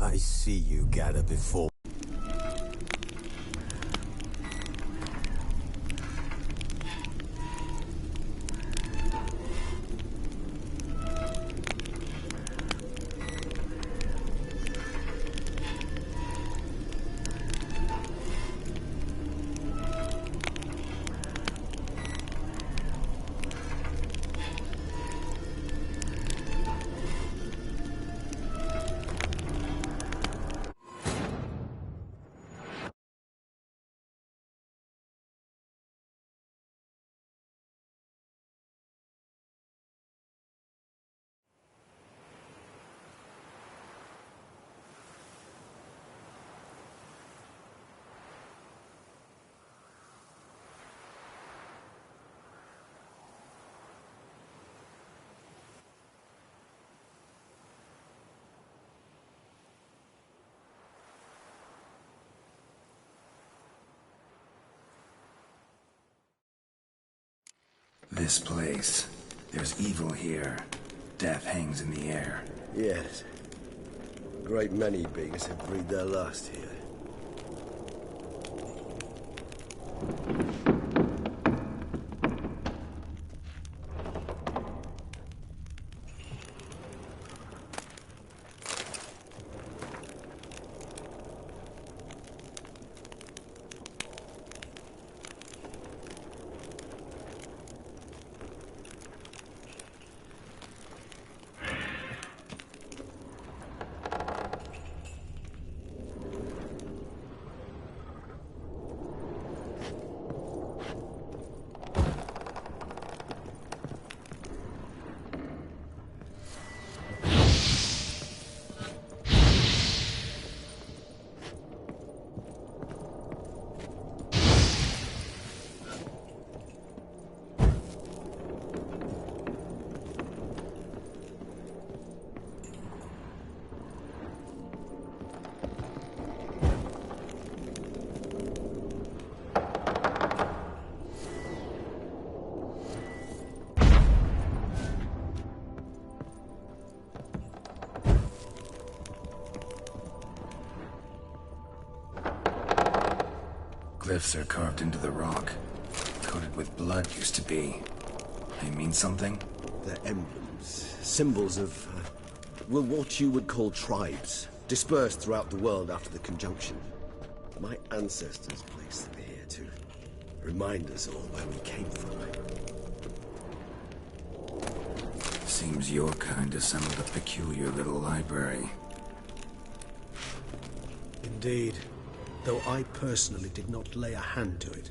I see you gather before. This place. There's evil here. Death hangs in the air. Yes. A great many beings have breathed their last here. Glyphs are carved into the rock. Coated with blood used to be. They mean something? They're emblems, symbols of, well, what you would call tribes, dispersed throughout the world after the conjunction. My ancestors placed them here to remind us all where we came from. Seems your kind assembled a peculiar little library. Indeed. Though I personally did not lay a hand to it.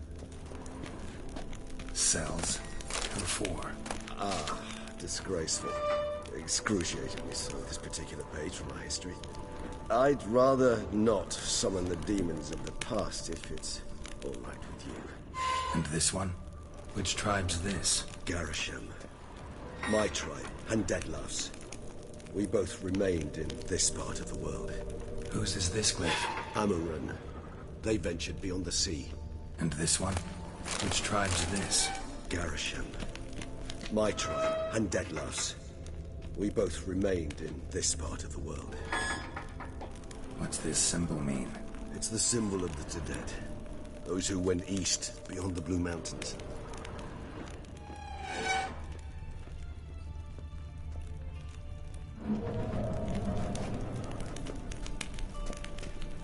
Cells? Who for? Ah, disgraceful. Excruciatingly so, this particular page from my history. I'd rather not summon the demons of the past if it's all right with you. And this one? Which tribe's this? Garisham. My tribe, and Deadlough's. We both remained in this part of the world. Whose is this glyph? Amarun. They ventured beyond the sea. And this one? Which tribe's this? Garisham. My tribe, and Deadlough's. We both remained in this part of the world. What's this symbol mean? It's the symbol of the Tedet. Those who went east, beyond the Blue Mountains.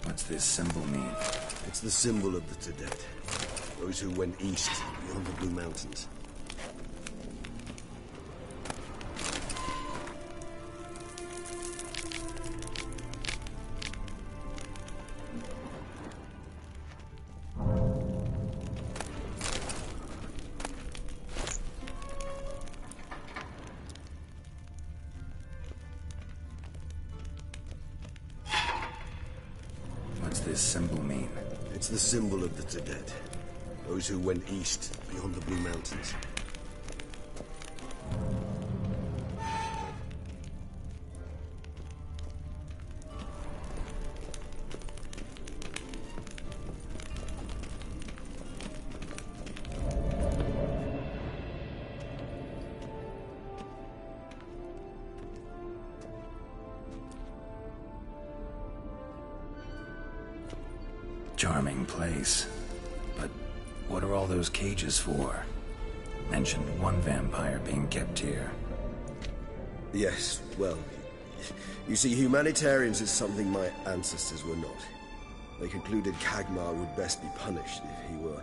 What's this symbol mean? It's the symbol of the Tedet. Those who went east, beyond the Blue Mountains. What's this symbol mean? It's the symbol of the Tedet. Those who went east, beyond the Blue Mountains. Charming place. But what are all those cages for? Mentioned one vampire being kept here. Yes, well, you see, humanitarians is something my ancestors were not. They concluded Kagmar would best be punished if he were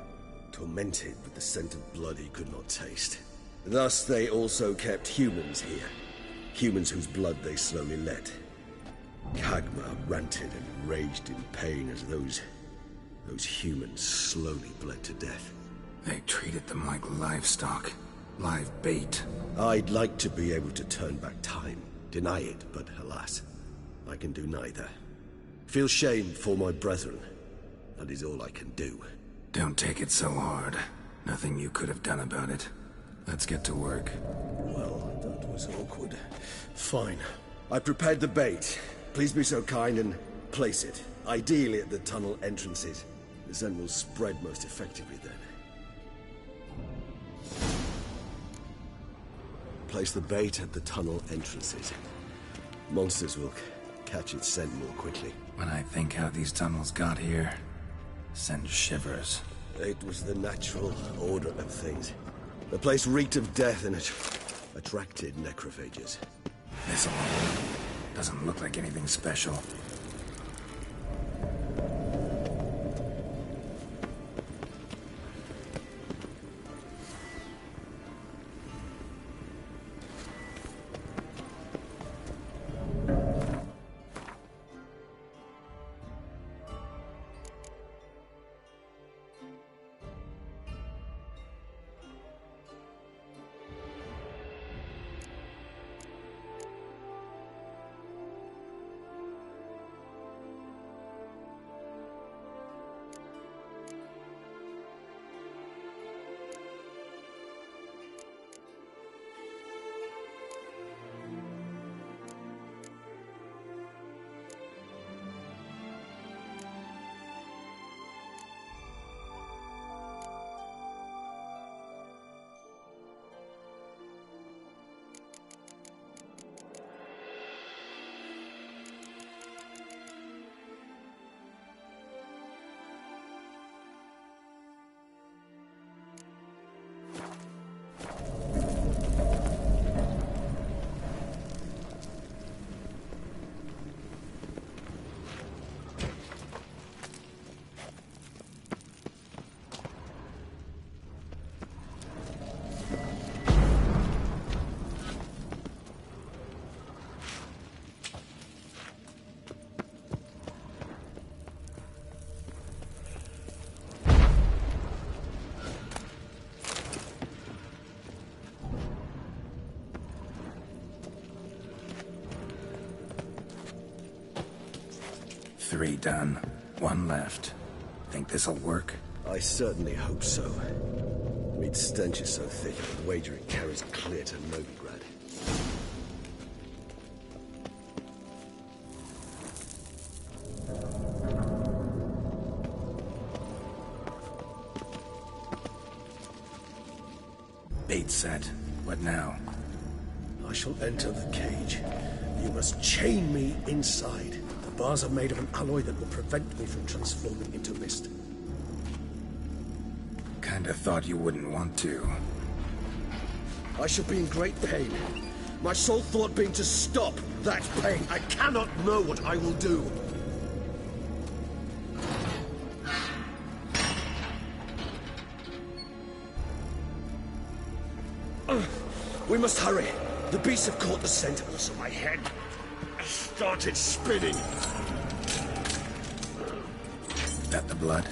tormented with the scent of blood he could not taste. Thus, they also kept humans here. Humans whose blood they slowly let. Kagmar ranted and raged in pain as those humans slowly bled to death. They treated them like livestock. Live bait. I'd like to be able to turn back time, deny it, but alas, I can do neither. Feel shame for my brethren. That is all I can do. Don't take it so hard. Nothing you could have done about it. Let's get to work. Well, that was awkward. Fine. I prepared the bait. Please be so kind and place it. Ideally at the tunnel entrances. The scent will spread most effectively then. Place the bait at the tunnel entrances. Monsters will catch its scent more quickly. When I think how these tunnels got here, sends shivers. It was the natural order of things. The place reeked of death and it attracted necrophages. This alone doesn't look like anything special. Three done. One left. Think this'll work? I certainly hope so. Meat stench is so thick, I would wager it carries clear to Novigrad. Bait set. What now? I shall enter the cage. You must chain me inside. The bars are made of an alloy that will prevent me from transforming into mist. Kinda thought you wouldn't want to. I shall be in great pain. My sole thought being to stop that pain. I cannot know what I will do. We must hurry. The beasts have caught the scent, so my head started spinning. That the blood?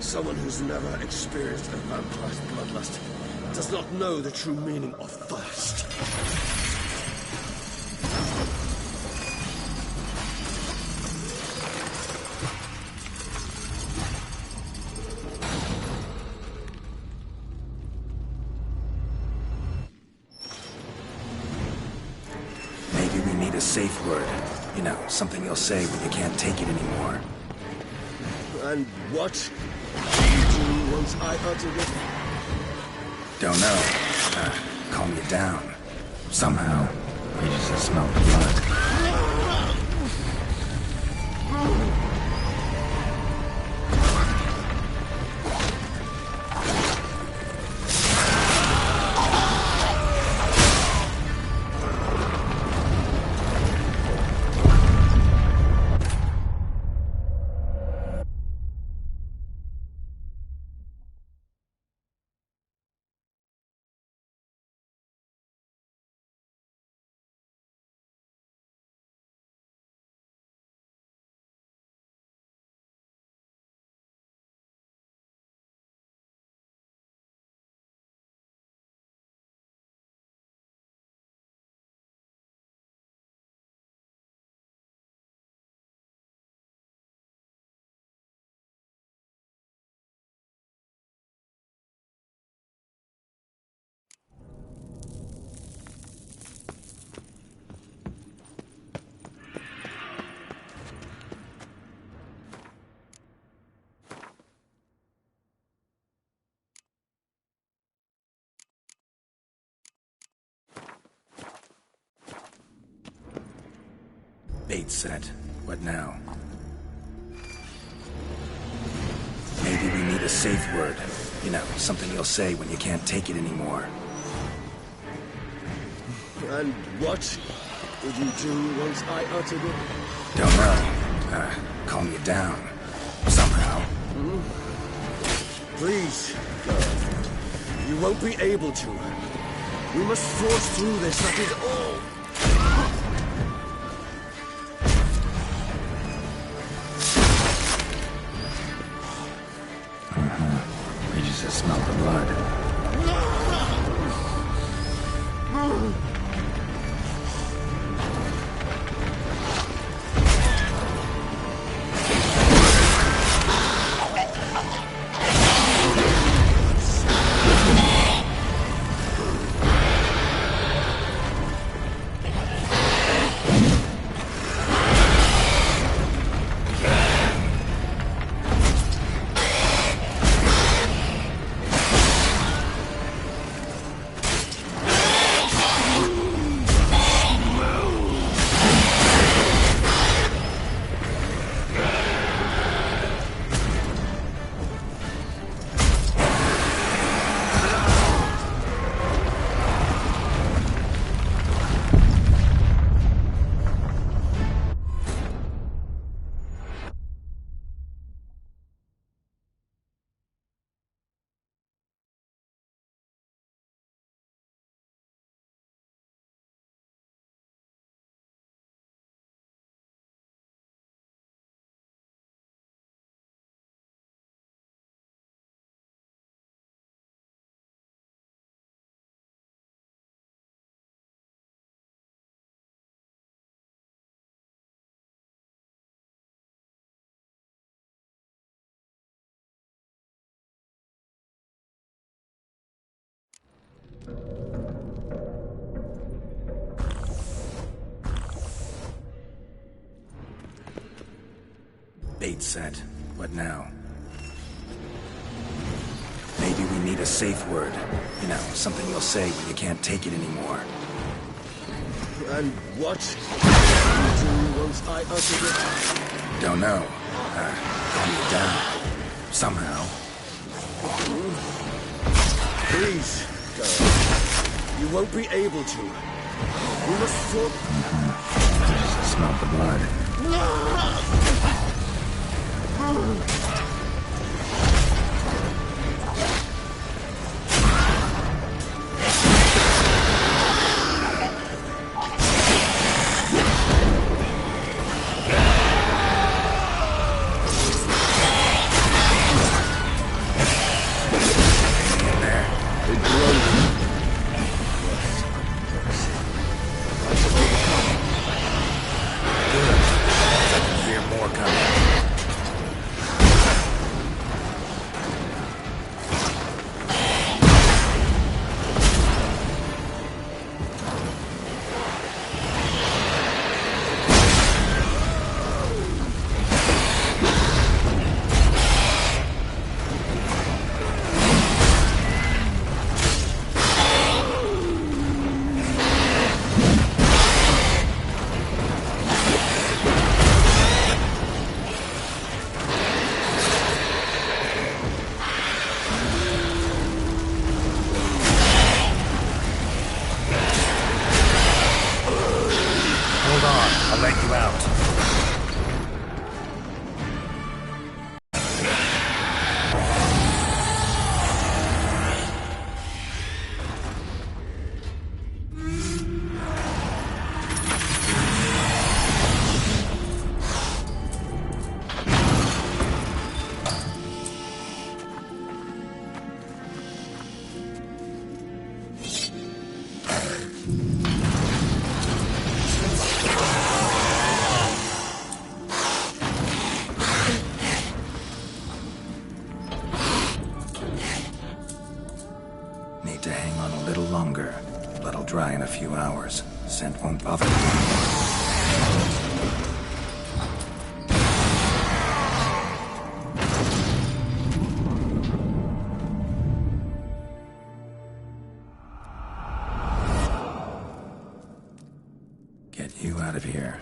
Someone who's never experienced a vampire's bloodlust does not know the true meaning of thirst. Maybe we need a safe word. You know, something you'll say when you can't take it anymore. And what do you do once I utter it? Don't know. Calm you down. Somehow. You just smell the blood. Bait set. What now? Maybe we need a safe word. You know, something you'll say when you can't take it anymore. And what would you do once I uttered it? Don't know. Calm you down. Somehow. Please, girl. You won't be able to. We must force through this, that is all. We just smell the blood. Bait set. What now? Maybe we need a safe word. You know, something you'll say when you can't take it anymore. And what would you do once I uttered it? Don't know. Calm you down. Somehow. Please, girl. You won't be able to. We must force... Just smell the blood. I'll let you out. Need to hang on a little longer. Blood'll dry in a few hours. Scent won't bother me. Get you out of here.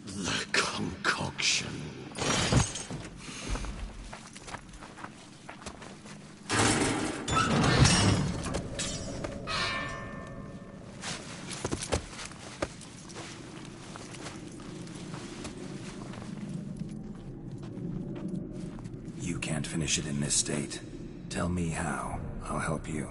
The concoction. You can't finish it in this state. Tell me how. I'll help you.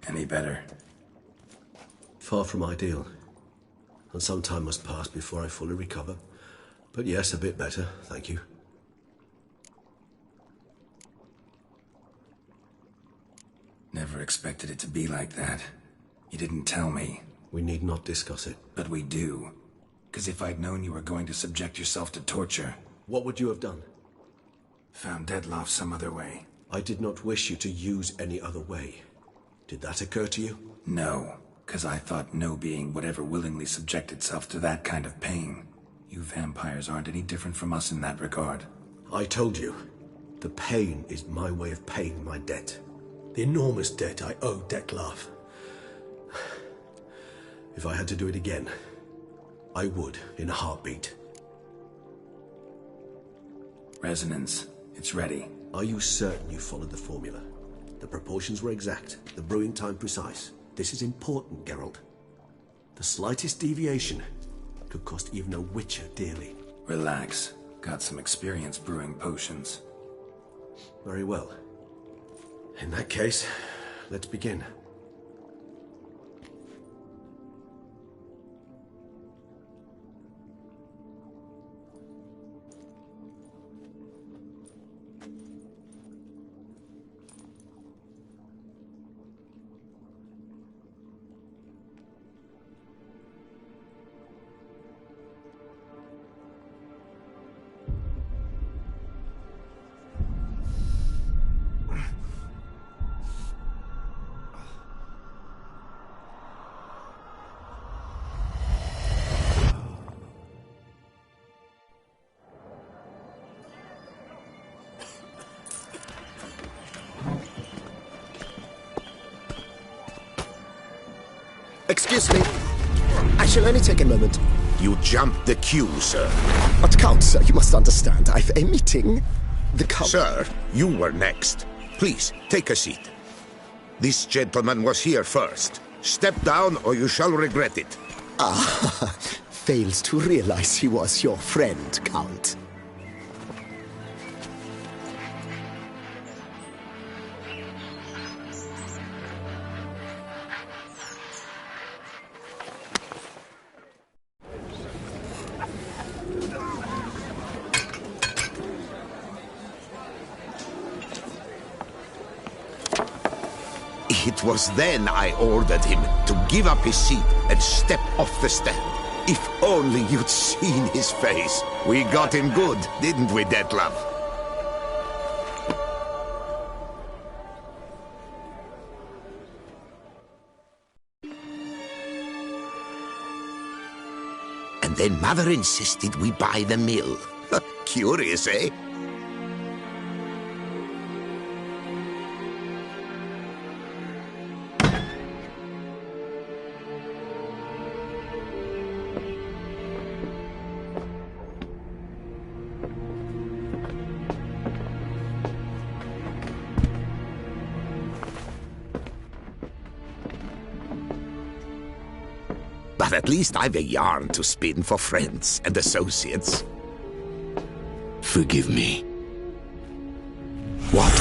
Any better? Far from ideal. And some time must pass before I fully recover. But yes, a bit better, thank you. Never expected it to be like that. You didn't tell me. We need not discuss it. But we do. Because if I'd known you were going to subject yourself to torture... What would you have done? Found Dettlaff some other way. I did not wish you to use any other way. Did that occur to you? No, because I thought no being would ever willingly subject itself to that kind of pain. You vampires aren't any different from us in that regard. I told you. The pain is my way of paying my debt. The enormous debt I owe Dettlaff. If I had to do it again, I would, in a heartbeat. Resonance. It's ready. Are you certain you followed the formula? The proportions were exact, the brewing time precise. This is important, Geralt. The slightest deviation could cost even a witcher dearly. Relax. Got some experience brewing potions. Very well. In that case, let's begin. Excuse me. I shall only take a moment. You jumped the queue, sir. But Count, sir, you must understand. I've a meeting. The Count... Sir, you were next. Please, take a seat. This gentleman was here first. Step down or you shall regret it. Ah, fails to realize he was your friend, Count. It was then I ordered him to give up his seat and step off the stand. If only you'd seen his face. We got him good, didn't we, Dettlaff? And then Mother insisted we buy the mill. Curious, eh? But at least I've a yarn to spin for friends and associates. Forgive me. What?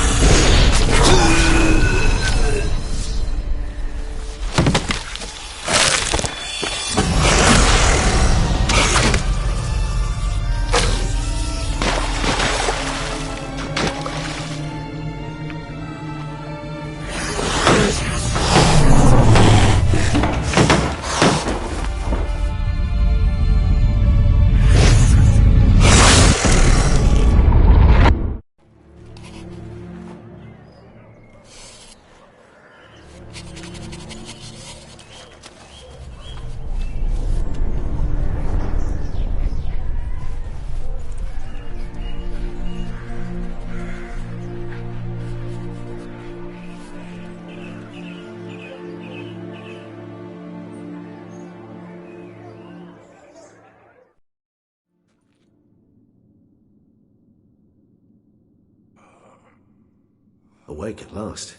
Awake at last.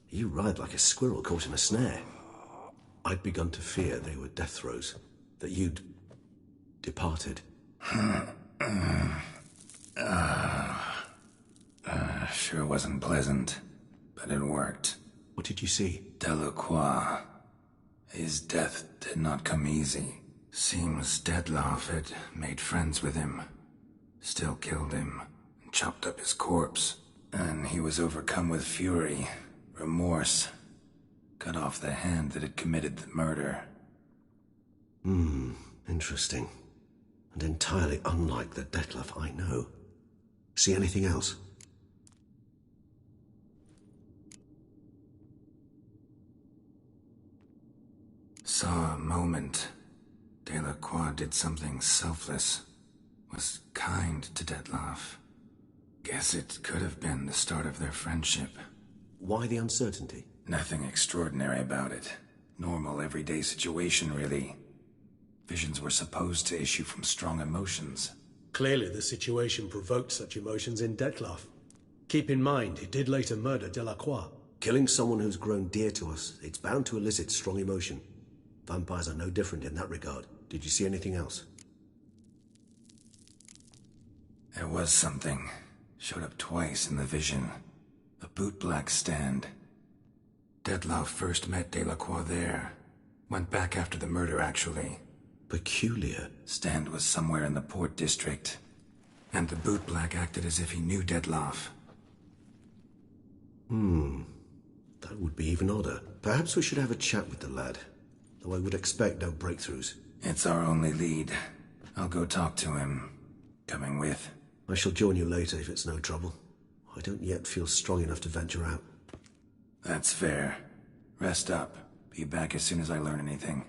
You ride like a squirrel caught in a snare. I'd begun to fear they were death throes, that you'd departed. Sure wasn't pleasant, but it worked. What did you see? Delacroix. His death did not come easy. Seems Dettlaff had made friends with him, still killed him, and chopped up his corpse. And he was overcome with fury, remorse, cut off the hand that had committed the murder. Interesting. And entirely unlike the Dettlaff I know. See anything else? Saw a moment. Delacroix did something selfless. Was kind to Dettlaff. Guess it could have been the start of their friendship. Why the uncertainty? Nothing extraordinary about it. Normal, everyday situation, really. Visions were supposed to issue from strong emotions. Clearly the situation provoked such emotions in Dettlaff. Keep in mind, he did later murder Delacroix. Killing someone who's grown dear to us, it's bound to elicit strong emotion. Vampires are no different in that regard. Did you see anything else? There was something. Showed up twice in the vision. A bootblack stand. Dettlaff first met Delacroix there. Went back after the murder, actually. Peculiar. Stand was somewhere in the Port District. And the bootblack acted as if he knew Dettlaff. That would be even odder. Perhaps we should have a chat with the lad. Though I would expect no breakthroughs. It's our only lead. I'll go talk to him. Coming with? I shall join you later if it's no trouble. I don't yet feel strong enough to venture out. That's fair. Rest up. Be back as soon as I learn anything.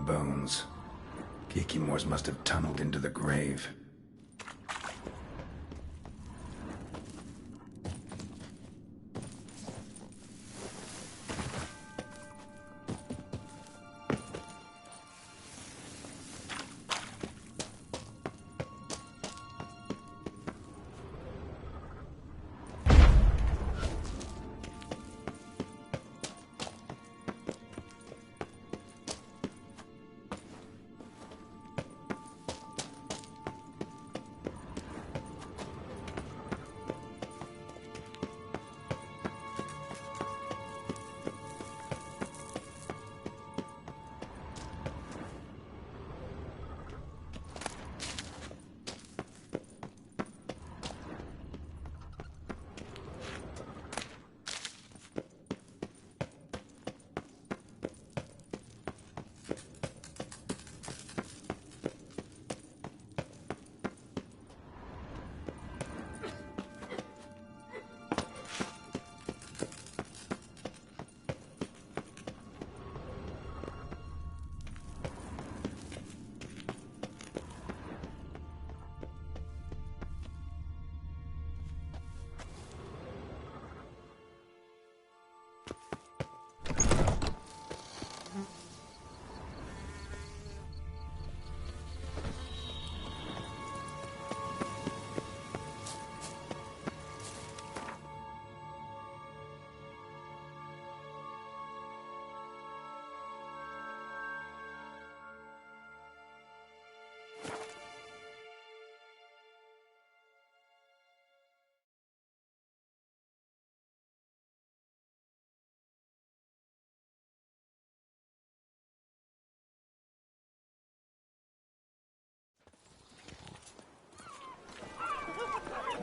bones. Kikimors must have tunneled into the grave.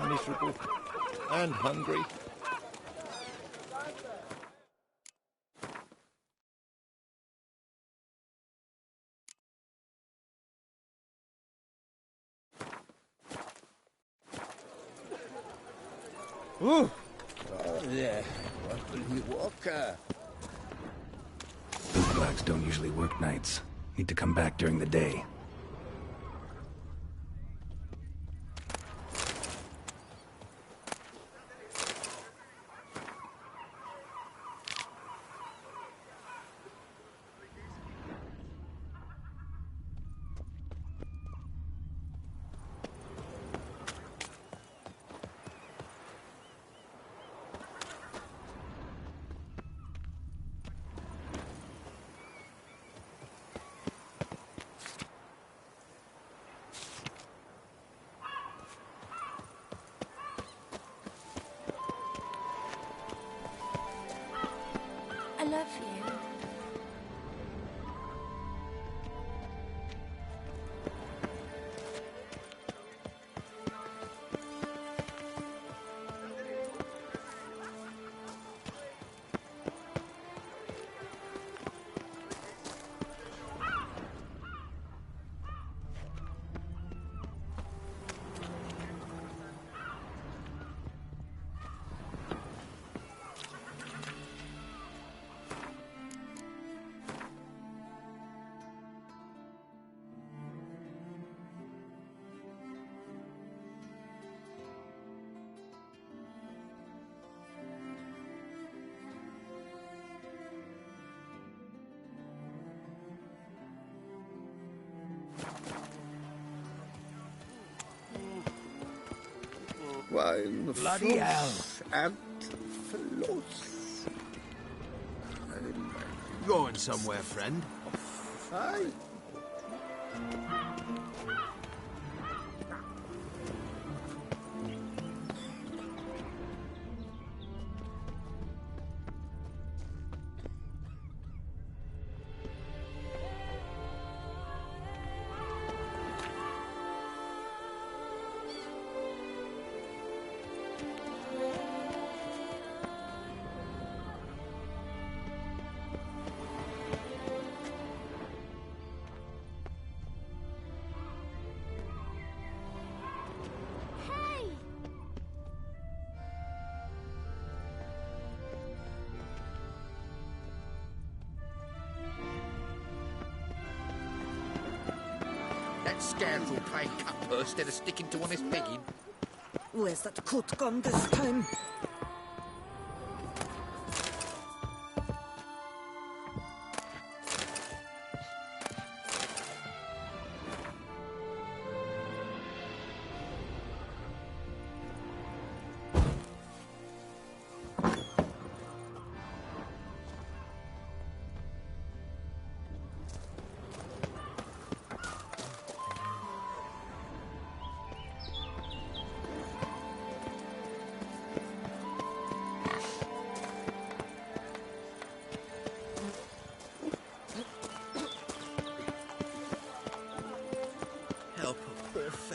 Miserable and hungry. Ooh. Oh, there. What will you walk? Bootblacks don't usually work nights. Need to come back during the day. I love you. Wine, Bloody hell. and floss. Going somewhere, friend? Aye. that scoundrel playing cupper instead of sticking to honest begging. Where's that coat gone this time?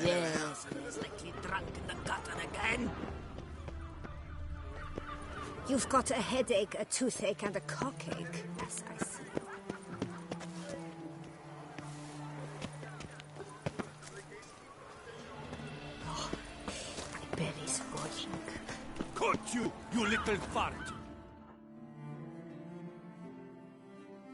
Yes, and he's likely drunk in the gutter again. You've got a headache, a toothache, and a cockache. Yes, I see. Oh, my belly's watching. Caught you, you little fart!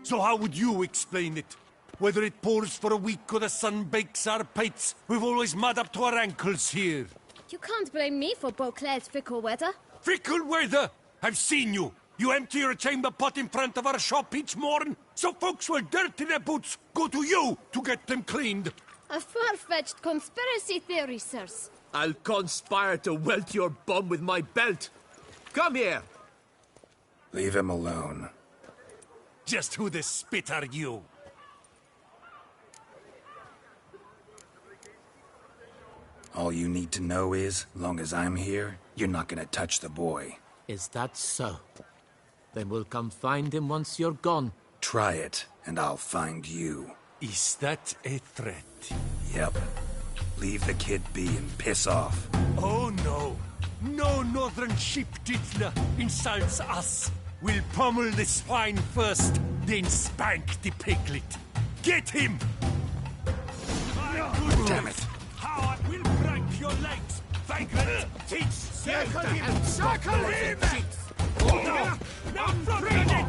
So how would you explain it? Whether it pours for a week or the sun bakes our pates, we've always mud up to our ankles here. You can't blame me for Beauclair's fickle weather. Fickle weather? I've seen you. You empty your chamber pot in front of our shop each morn, so folks will dirty their boots, go to you to get them cleaned. A far-fetched conspiracy theory, sirs. I'll conspire to welt your bum with my belt. Come here. Leave him alone. Just who the spit are you? All you need to know is, long as I'm here, you're not gonna touch the boy. Is that so? Then we'll come find him once you're gone. Try it, and I'll find you. Is that a threat? Yep. Leave the kid be and piss off. Oh no. No northern sheep titler insults us. We'll pummel the swine first, then spank the piglet. Get him! Damn it. Howard will break your legs! Vagrant! Teach! Circle him! Circle him! No! Now from the neck!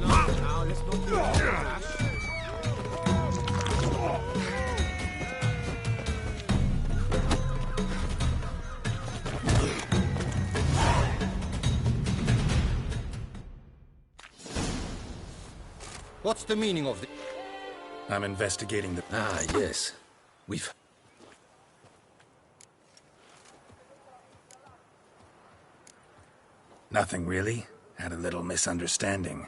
Now, let's not do that. What's the meaning of the... I'm investigating the... Ah, yes. We've... Nothing really. Had a little misunderstanding.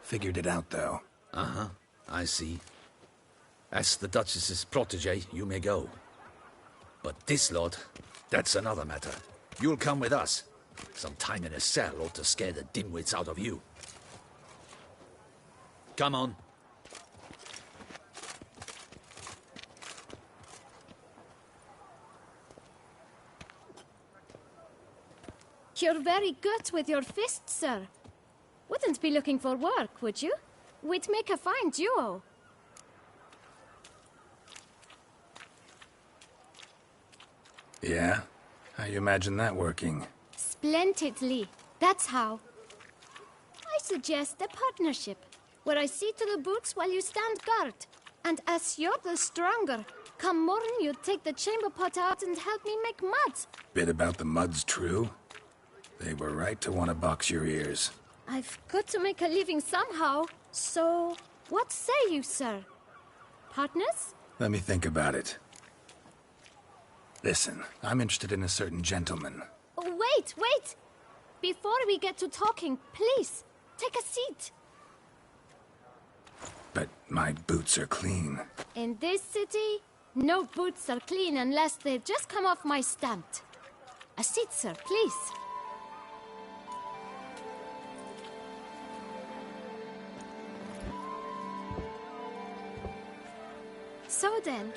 Figured it out, though. Uh-huh. I see. As the Duchess's protege, you may go. But this lot, that's another matter. You'll come with us. Some time in a cell ought to scare the dimwits out of you. Come on. You're very good with your fists, sir. Wouldn't be looking for work, would you? We'd make a fine duo. Yeah? How you imagine that working? Splendidly. That's how. I suggest a partnership, where I see to the boots while you stand guard. And as you're the stronger, come morn you take the chamber pot out and help me make mud. Bit about the mud's true? They were right to want to box your ears. I've got to make a living somehow, so what say you, sir? Partners? Let me think about it. Listen, I'm interested in a certain gentleman. Oh, wait! Before we get to talking, please, take a seat. But my boots are clean. In this city, no boots are clean unless they just come off my stamp. A seat, sir, please. So then,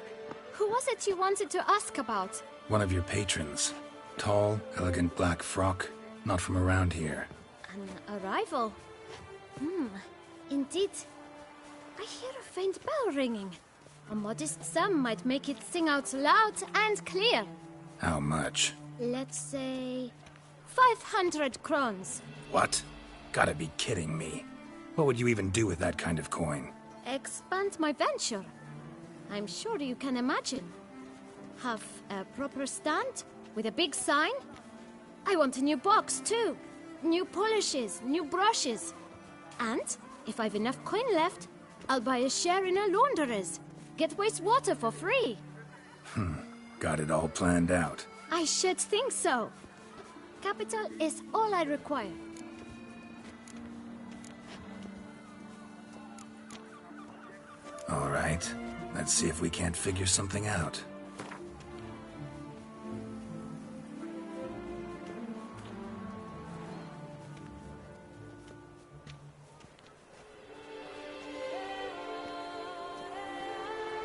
who was it you wanted to ask about? One of your patrons. Tall, elegant black frock. Not from around here. An arrival? Indeed. I hear a faint bell ringing. A modest sum might make it sing out loud and clear. How much? Let's say 500 crowns. What? Gotta be kidding me. What would you even do with that kind of coin? Expand my venture. I'm sure you can imagine. Have a proper stand with a big sign. I want a new box too. New polishes, new brushes. And if I've enough coin left, I'll buy a share in a launderer's. Get wastewater for free. Got it all planned out. I should think so. Capital is all I require. All right. Let's see if we can't figure something out.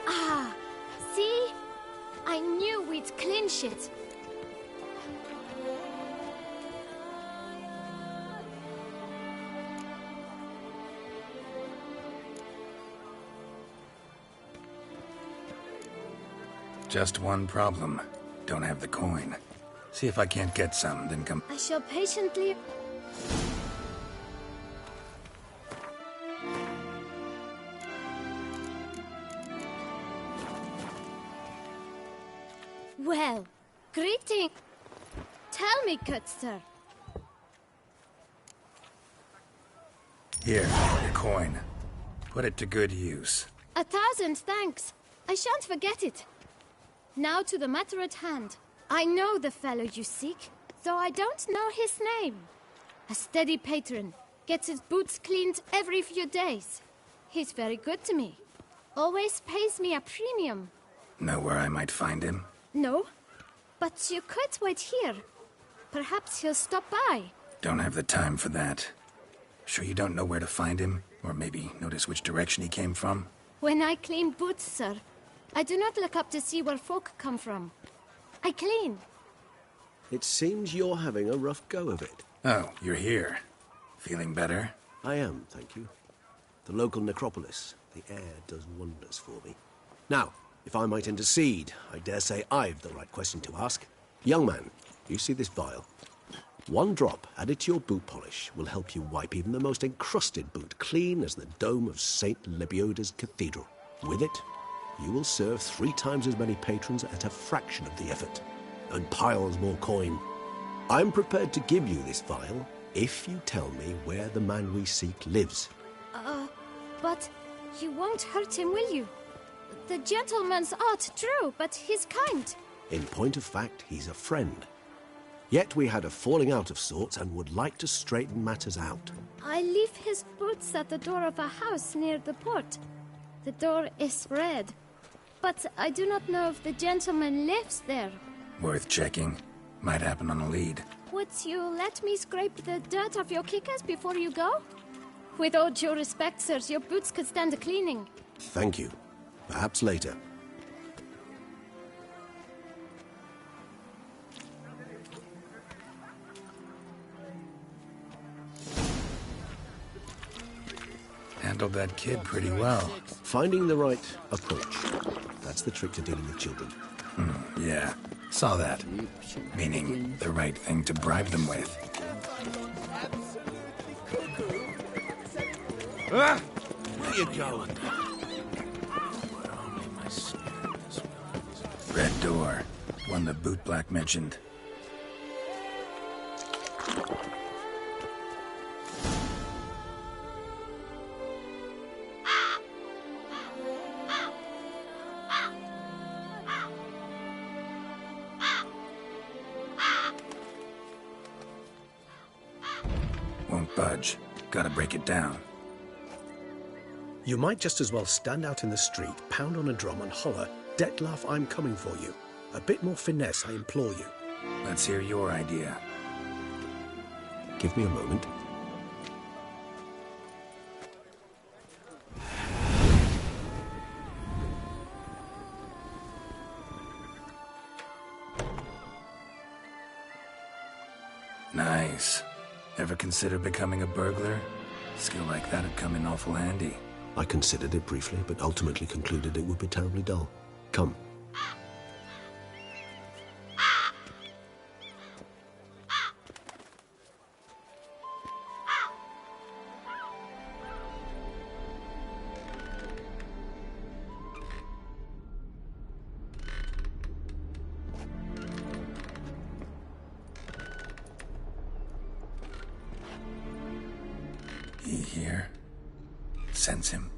Ah, see? I knew we'd clinch it. Just one problem. Don't have the coin. See if I can't get some, then come... I shall patiently... Well, greeting. Tell me, good sir. Here, your coin. Put it to good use. 1,000 thanks. I shan't forget it. Now to the matter at hand. I know the fellow you seek, though I don't know his name. A steady patron, gets his boots cleaned every few days. He's very good to me. Always pays me a premium. Know where I might find him? No, but you could wait here. Perhaps he'll stop by. Don't have the time for that. Sure you don't know where to find him? Or maybe notice which direction he came from? When I clean boots, sir, I do not look up to see where folk come from. I clean. It seems you're having a rough go of it. Oh, you're here. Feeling better? I am, thank you. The local necropolis. The air does wonders for me. Now, if I might intercede, I dare say I've the right question to ask. Young man, you see this vial? One drop added to your boot polish will help you wipe even the most encrusted boot clean as the dome of St. Lebioda's Cathedral. With it, you will serve 3 times as many patrons at a fraction of the effort, and piles more coin. I'm prepared to give you this vial if you tell me where the man we seek lives. But you won't hurt him, will you? The gentleman's art, true, but he's kind. In point of fact, he's a friend. Yet we had a falling out of sorts and would like to straighten matters out. I leave his boots at the door of a house near the port. The door is red, but I do not know if the gentleman lives there. Worth checking. Might happen on a lead. Would you let me scrape the dirt off your kickers before you go? With all due respect, sirs, your boots could stand a cleaning. Thank you. Perhaps later. Handled that kid pretty well. Finding the right approach. That's the trick to dealing with children. Yeah, saw that. Meaning the right thing to bribe them with. Where you going? Red door. One the bootblack mentioned. Won't budge. Gotta break it down. You might just as well stand out in the street, pound on a drum and holler, "Dettlaff, I'm coming for you." A bit more finesse, I implore you. Let's hear your idea. Give me a moment. Nice. Ever consider becoming a burglar? Skill like that'd come in awful handy. I considered it briefly, but ultimately concluded it would be terribly dull. Come. He here? Sense him?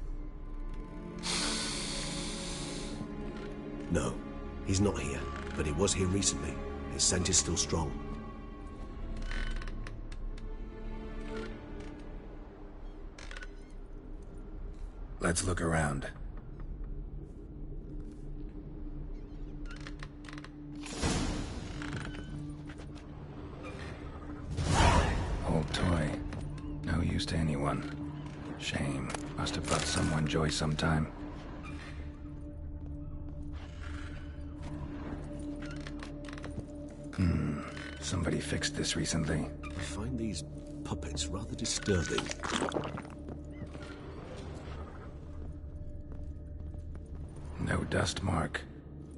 No, he's not here, but he was here recently. His scent is still strong. Let's look around. Old toy. No use to anyone. Shame. Must have brought someone joy sometime. Somebody fixed this recently. I find these puppets rather disturbing. No dust mark.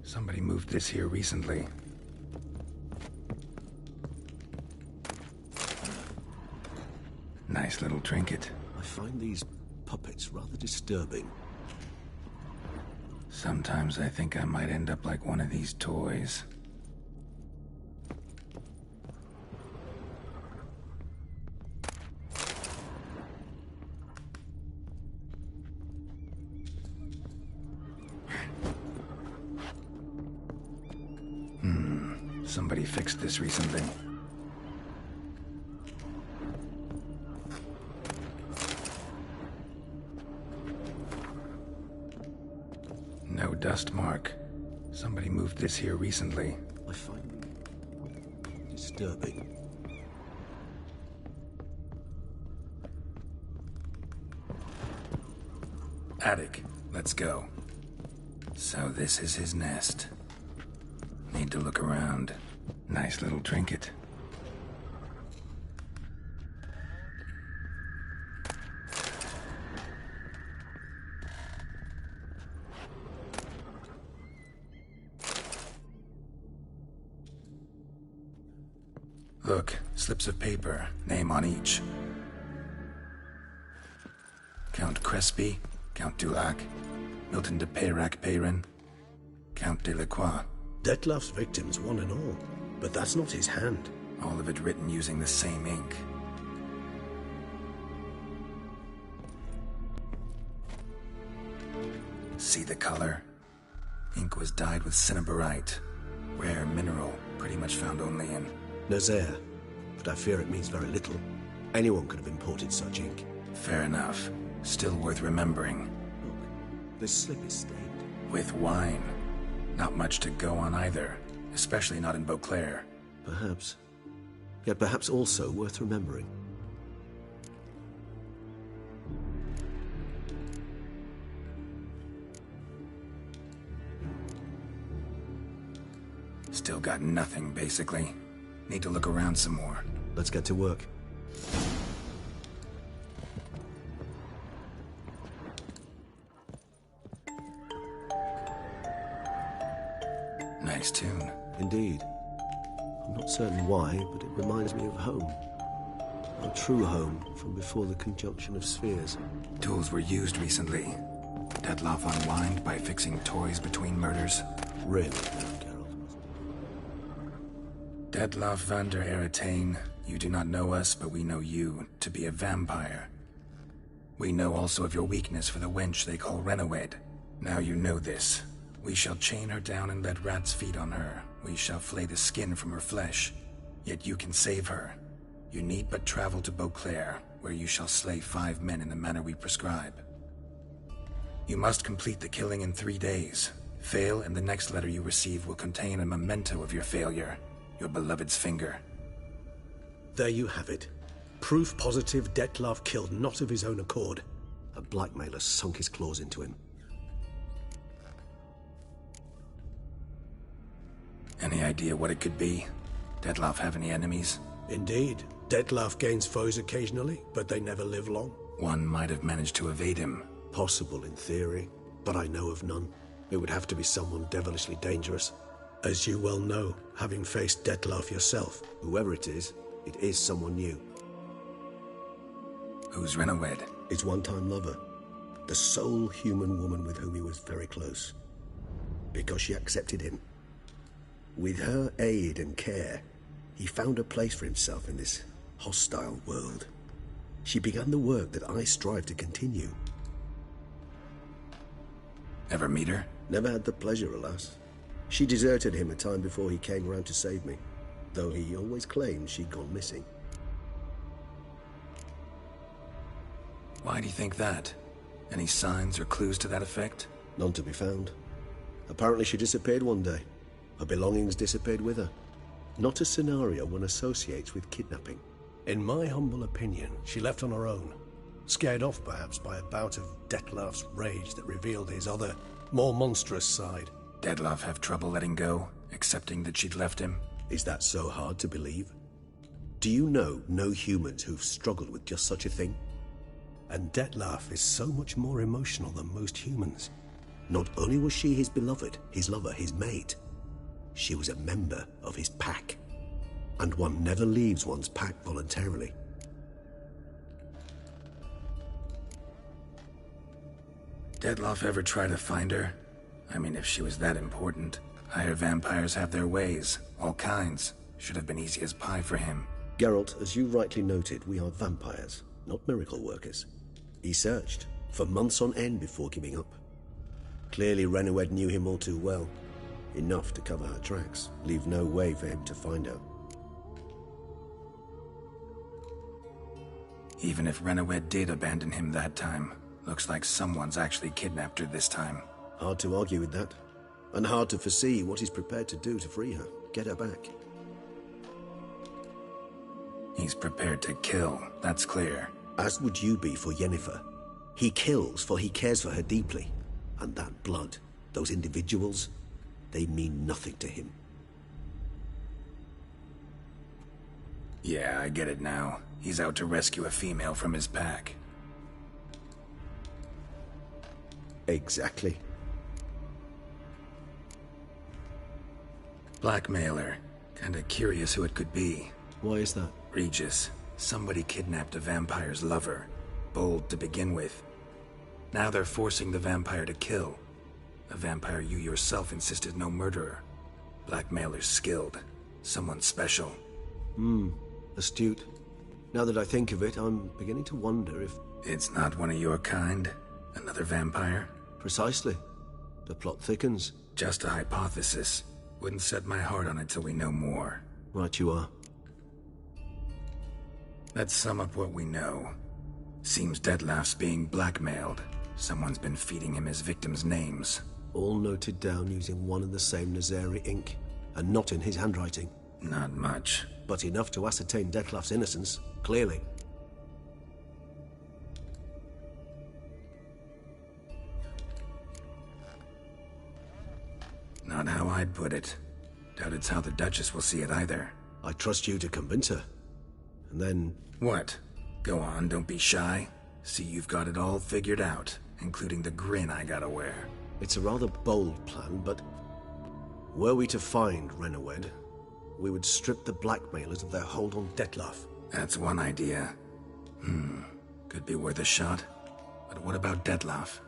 Somebody moved this here recently. Nice little trinket. I find these puppets rather disturbing. Sometimes I think I might end up like one of these toys. Somebody fixed this recently. No dust mark. Somebody moved this here recently. I find it disturbing. Attic. Let's go. So this is his nest. Need to look around. Nice little trinket. Look, slips of paper, name on each. Count Crespi, Count Dulac, Milton de Peyrac-Peyrin, Count Delacroix. Dettlaff's victims, one and all. But that's not his hand. All of it written using the same ink. See the color? Ink was dyed with cinnabarite. Rare mineral, pretty much found only in... Nazaire. But I fear it means very little. Anyone could have imported such ink. Fair enough. Still worth remembering. Look, this slip is stained. With wine. Not much to go on either. Especially not in Beauclair. Perhaps. Yet perhaps also worth remembering. Still got nothing, basically. Need to look around some more. Let's get to work. Nice tune. Indeed. I'm not certain why, but it reminds me of home. A true home from before the conjunction of spheres. Tools were used recently. Dettlaff unwind by fixing toys between murders. Really, Geralt? Dettlaff van der Eretain, you do not know us, but we know you to be a vampire. We know also of your weakness for the wench they call Renoed. Now you know this. We shall chain her down and let rats feed on her. We shall flay the skin from her flesh. Yet you can save her. You need but travel to Beauclair, where you shall slay 5 men in the manner we prescribe. You must complete the killing in 3 days. Fail, and the next letter you receive will contain a memento of your failure. Your beloved's finger. There you have it. Proof positive Dettlaff killed not of his own accord. A blackmailer sunk his claws into him. Any idea what it could be? Dettlaff have any enemies? Indeed. Dettlaff gains foes occasionally, but they never live long. One might have managed to evade him. Possible in theory, but I know of none. It would have to be someone devilishly dangerous. As you well know, having faced Dettlaff yourself. Whoever it is someone new. Who's Renoed? His one-time lover. The sole human woman with whom he was very close. Because she accepted him. With her aid and care, he found a place for himself in this hostile world. She began the work that I strive to continue. Ever meet her? Never had the pleasure, alas. She deserted him a time before he came round to save me, though he always claimed she'd gone missing. Why do you think that? Any signs or clues to that effect? None to be found. Apparently she disappeared one day. Her belongings disappeared with her. Not a scenario one associates with kidnapping. In my humble opinion, she left on her own. Scared off, perhaps, by a bout of Dettlaff's rage that revealed his other, more monstrous side. Dettlaff have trouble letting go, accepting that she'd left him? Is that so hard to believe? Do you know no humans who've struggled with just such a thing? And Dettlaff is so much more emotional than most humans. Not only was she his beloved, his lover, his mate, she was a member of his pack. And one never leaves one's pack voluntarily. Dettlaff ever try to find her? I mean, if she was that important. Higher vampires have their ways, all kinds. Should have been easy as pie for him. Geralt, as you rightly noted, we are vampires, not miracle workers. He searched, for months on end before giving up. Clearly Renoed knew him all too well. Enough to cover her tracks, leave no way for him to find her. Even if Renoed did abandon him that time, looks like someone's actually kidnapped her this time. Hard to argue with that. And hard to foresee what he's prepared to do to free her, get her back. He's prepared to kill, that's clear. As would you be for Yennefer. He kills for he cares for her deeply. And that blood, those individuals, they mean nothing to him. Yeah, I get it now. He's out to rescue a female from his pack. Exactly. Blackmailer. Kinda curious who it could be. Why is that? Regis. Somebody kidnapped a vampire's lover. Bold to begin with. Now they're forcing the vampire to kill. A vampire you yourself insisted no murderer. Blackmailer's skilled. Someone special. Astute. Now that I think of it, I'm beginning to wonder if... It's not one of your kind? Another vampire? Precisely. The plot thickens. Just a hypothesis. Wouldn't set my heart on it till we know more. Right you are. Let's sum up what we know. Seems Dettlaff's being blackmailed. Someone's been feeding him his victims' names. All noted down using one and the same Nazari ink, and not in his handwriting. Not much. But enough to ascertain Dettlaff's innocence, clearly. Not how I'd put it. Doubt it's how the Duchess will see it either. I trust you to convince her. And then... What? Go on, don't be shy. See you've got it all figured out, including the grin I gotta wear. It's a rather bold plan, but... Were we to find Renoed, we would strip the blackmailers of their hold on Dettlaff. That's one idea. Could be worth a shot. But what about Dettlaff?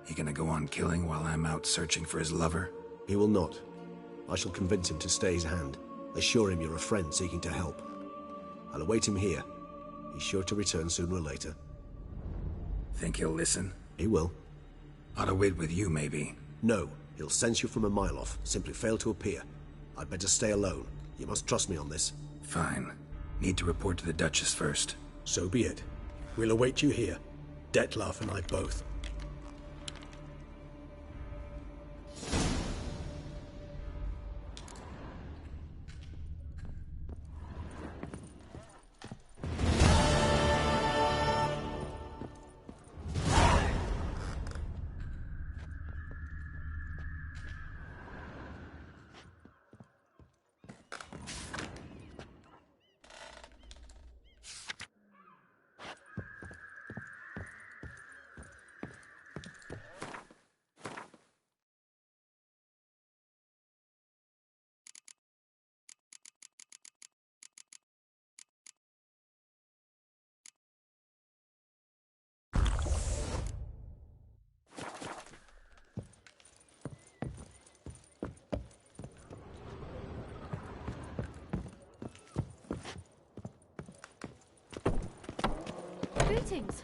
He gonna go on killing while I'm out searching for his lover? He will not. I shall convince him to stay his hand. Assure him you're a friend seeking to help. I'll await him here. He's sure to return sooner or later. Think he'll listen? He will. Ought to wait with you, maybe. No. He'll sense you from a mile off. Simply fail to appear. I'd better stay alone. You must trust me on this. Fine. Need to report to the Duchess first. So be it. We'll await you here. Dettlaff and I both. Greetings.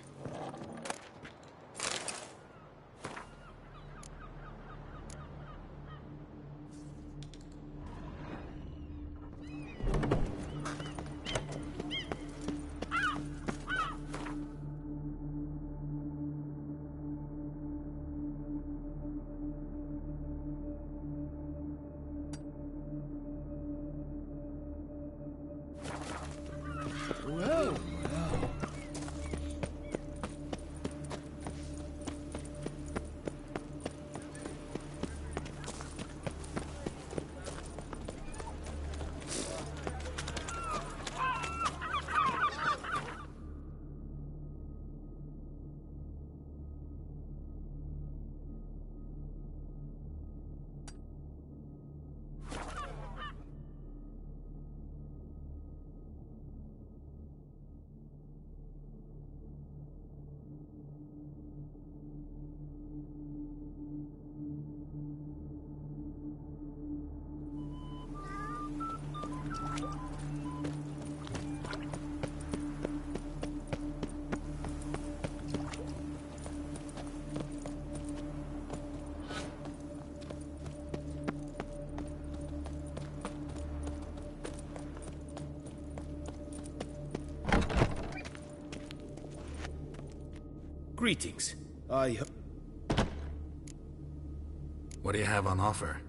Greetings. What do you have on offer?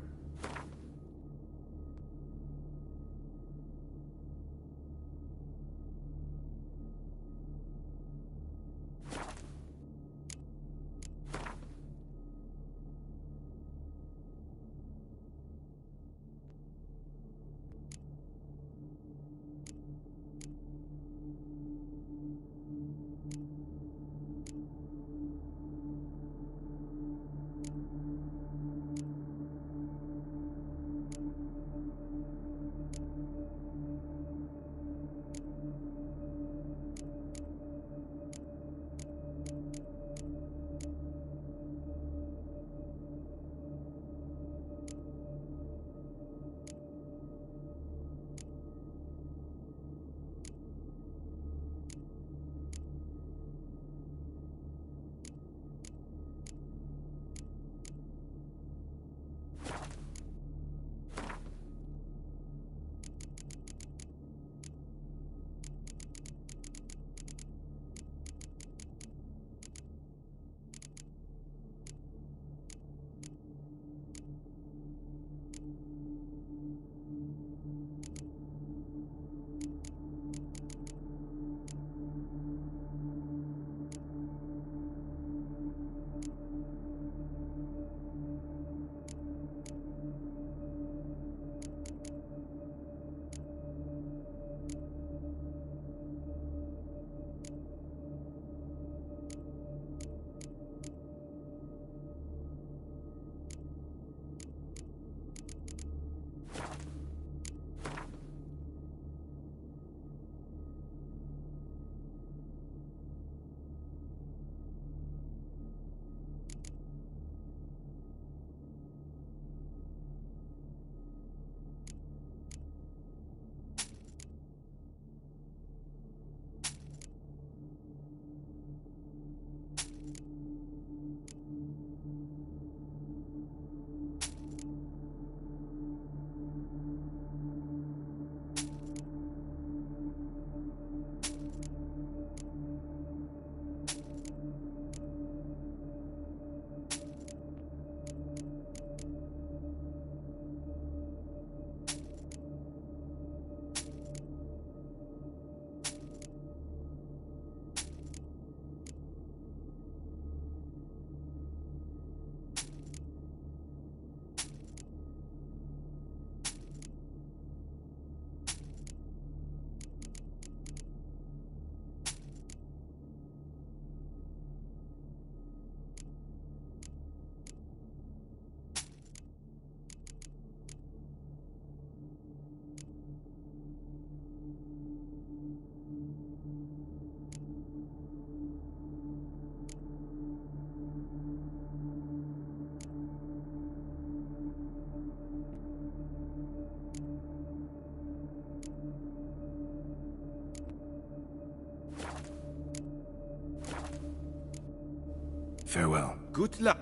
Farewell. Good luck.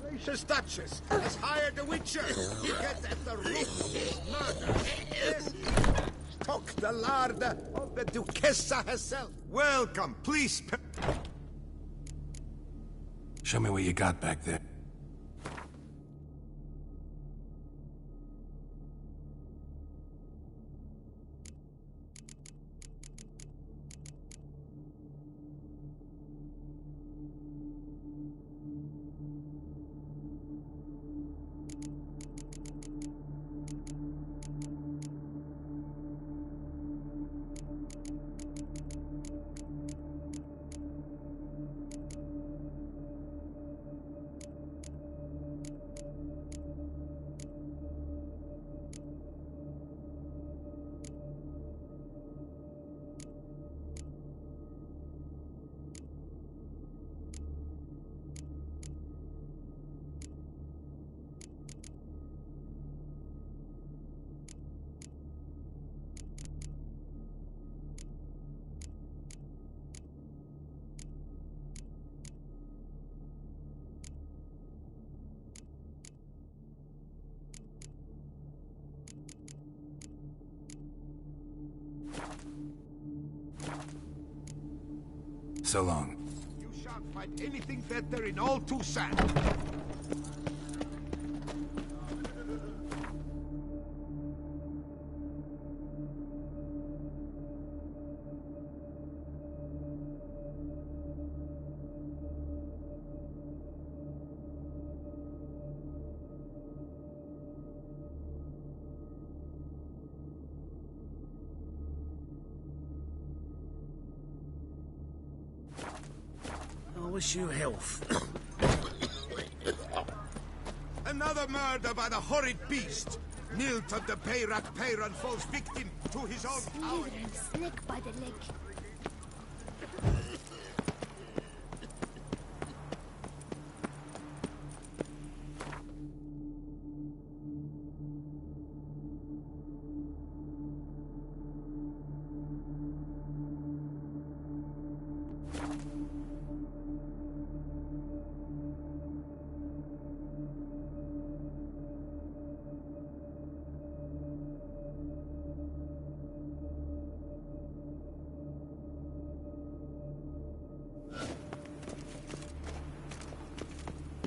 Gracious Duchess has hired a witcher to get at the root of this murder. Yes. Stock the larder of the Duchessa herself. Welcome, please. Show me what you got back there. So long. You shan't find anything better in all Toussaint. I wish you health. Another murder by the horrid beast. Nilton the Peyrat Peyran falls victim to his own power. Snake by the leg.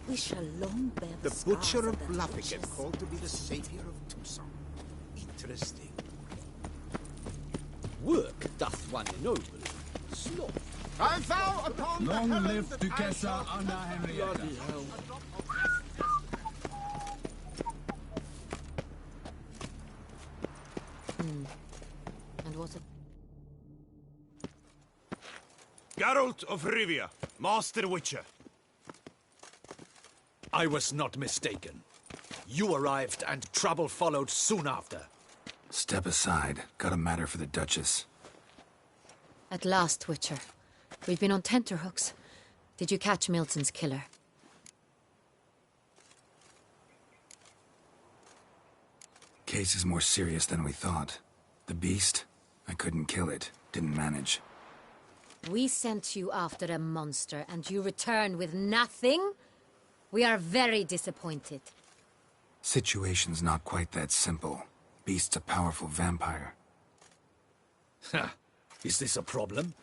We shall long bear The scars Butcher of the Blaviken, witches. called to be the savior of Toussaint. Interesting. Work doth one ennoble. Sloth. I vow upon Long the live heavens that I Duchessa shall Anna Henrietta. Bloody hell. And what a... Geralt of Rivia, Master Witcher. I was not mistaken. You arrived and trouble followed soon after. Step aside. Got a matter for the Duchess. At last, Witcher. We've been on tenterhooks. Did you catch Milton's killer? Case is more serious than we thought. The beast? I couldn't kill it. Didn't manage. We sent you after a monster, and you return with nothing? We are very disappointed. Situation's not quite that simple. Beast's a powerful vampire. Ha! Is this a problem?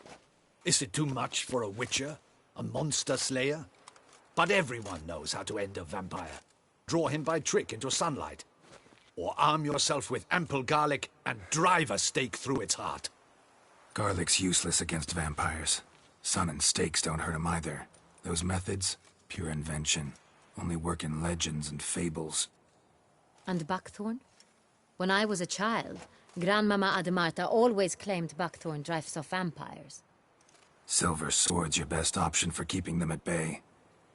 Is it too much for a witcher? A monster slayer? But everyone knows how to end a vampire. Draw him by trick into sunlight. Or arm yourself with ample garlic and drive a stake through its heart. Garlic's useless against vampires. Sun and stakes don't hurt him either. Those methods, pure invention. Only work in legends and fables. And Buckthorn? When I was a child, Grandmama Ademarta always claimed Buckthorn drives off vampires. Silver sword's your best option for keeping them at bay.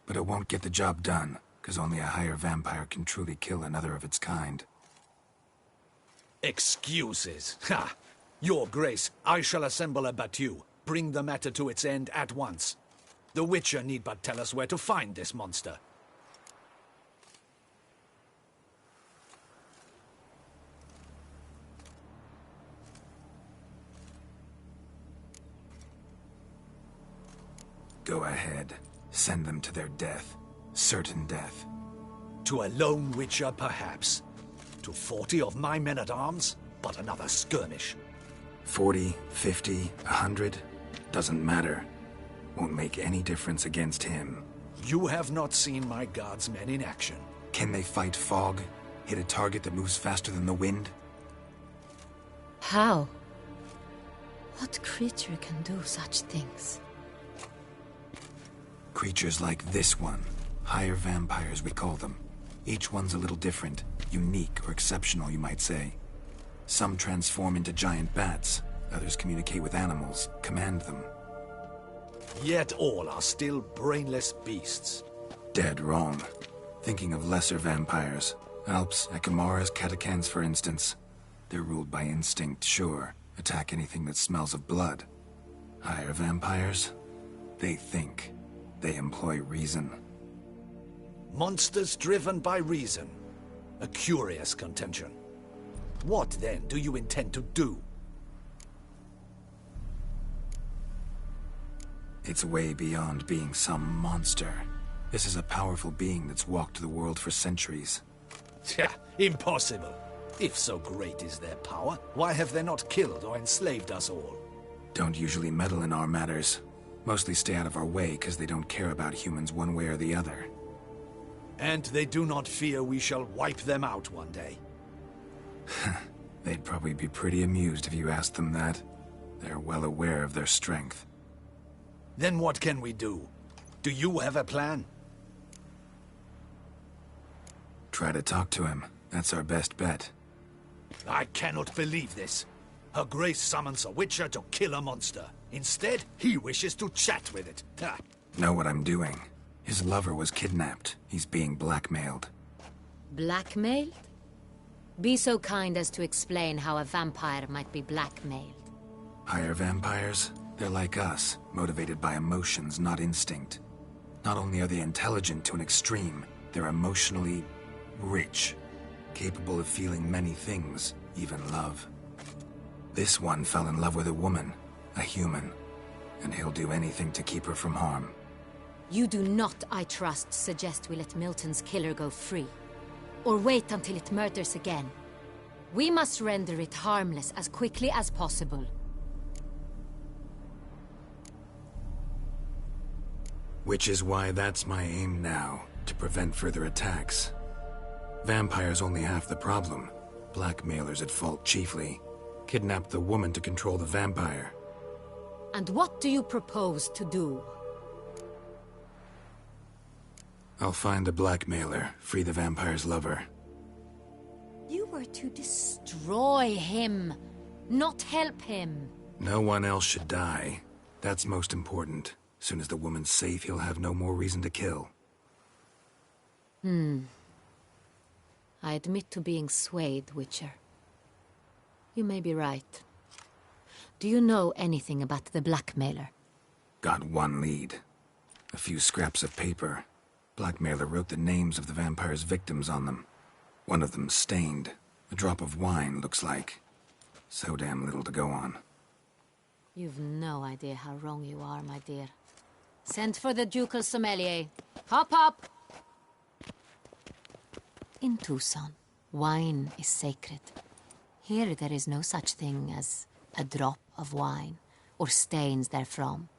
But it won't get the job done, because only a higher vampire can truly kill another of its kind. Excuses. Ha! Your Grace, I shall assemble a battue. Bring the matter to its end at once. The Witcher need but tell us where to find this monster. Go ahead. Send them to their death. Certain death. To a lone witcher, perhaps. To 40 of my men-at-arms, but another skirmish. 40, 50, 100, doesn't matter. Won't make any difference against him. You have not seen my guardsmen in action. Can they fight fog? Hit a target that moves faster than the wind? How? What creature can do such things? Creatures like this one. Higher vampires, we call them. Each one's a little different. Unique or exceptional, you might say. Some transform into giant bats. Others communicate with animals, command them. Yet all are still brainless beasts. Dead wrong. Thinking of lesser vampires. Alps, Ekamaras, Catacans, for instance. They're ruled by instinct, sure. Attack anything that smells of blood. Higher vampires? They think. They employ reason. Monsters driven by reason. A curious contention. What, then, do you intend to do? It's way beyond being some monster. This is a powerful being that's walked the world for centuries. Impossible. If so great is their power, why have they not killed or enslaved us all? Don't usually meddle in our matters. Mostly stay out of our way because they don't care about humans one way or the other. And they do not fear we shall wipe them out one day. They'd probably be pretty amused if you asked them that. They're well aware of their strength. Then what can we do? Do you have a plan? Try to talk to him. That's our best bet. I cannot believe this. Her Grace summons a witcher to kill a monster. Instead, he wishes to chat with it. Know what I'm doing. His lover was kidnapped. He's being blackmailed. Blackmailed? Be so kind as to explain how a vampire might be blackmailed. Higher vampires? They're like us, motivated by emotions, not instinct. Not only are they intelligent to an extreme, they're emotionally rich. Capable of feeling many things, even love. This one fell in love with a woman, a human, and he'll do anything to keep her from harm. You do not, I trust, suggest we let Milton's killer go free. Or wait until it murders again. We must render it harmless as quickly as possible. Which is why that's my aim now, to prevent further attacks. Vampires only half the problem. Blackmailers at fault chiefly. Kidnapped the woman to control the vampire. And what do you propose to do? I'll find the blackmailer, free the vampire's lover. You were to destroy him, not help him. No one else should die. That's most important. Soon as the woman's safe, he'll have no more reason to kill. I admit to being swayed, Witcher. You may be right. Do you know anything about the blackmailer? Got one lead. A few scraps of paper. Blackmailer wrote the names of the vampire's victims on them. One of them stained. A drop of wine, looks like. So damn little to go on. You've no idea how wrong you are, my dear. Send for the ducal sommelier. Hop, hop! In Tucson, wine is sacred. Here there is no such thing as a drop of wine, or stains therefrom.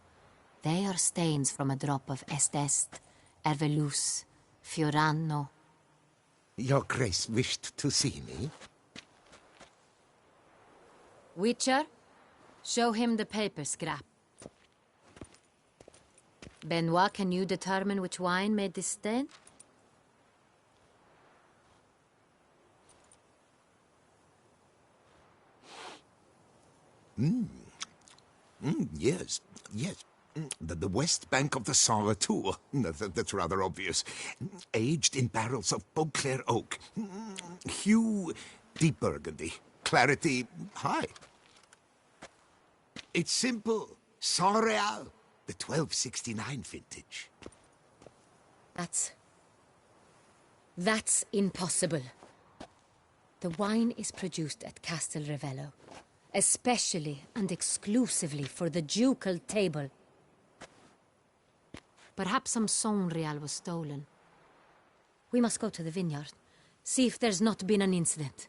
They are stains from a drop of Est, Ervelus, Fiorano. Your Grace wished to see me? Witcher, show him the paper scrap. Benoit, can you determine which wine made this stain? Yes. The west bank of the Sarre too. That's rather obvious. Aged in barrels of Beauclair oak. Hue, deep burgundy. Clarity, high. It's simple. Saint-Réal, the 1269 vintage. That's impossible. The wine is produced at Castel Ravello, especially and exclusively for the ducal table. Perhaps some Sonreal was stolen. We must go to the vineyard. See if there's not been an incident.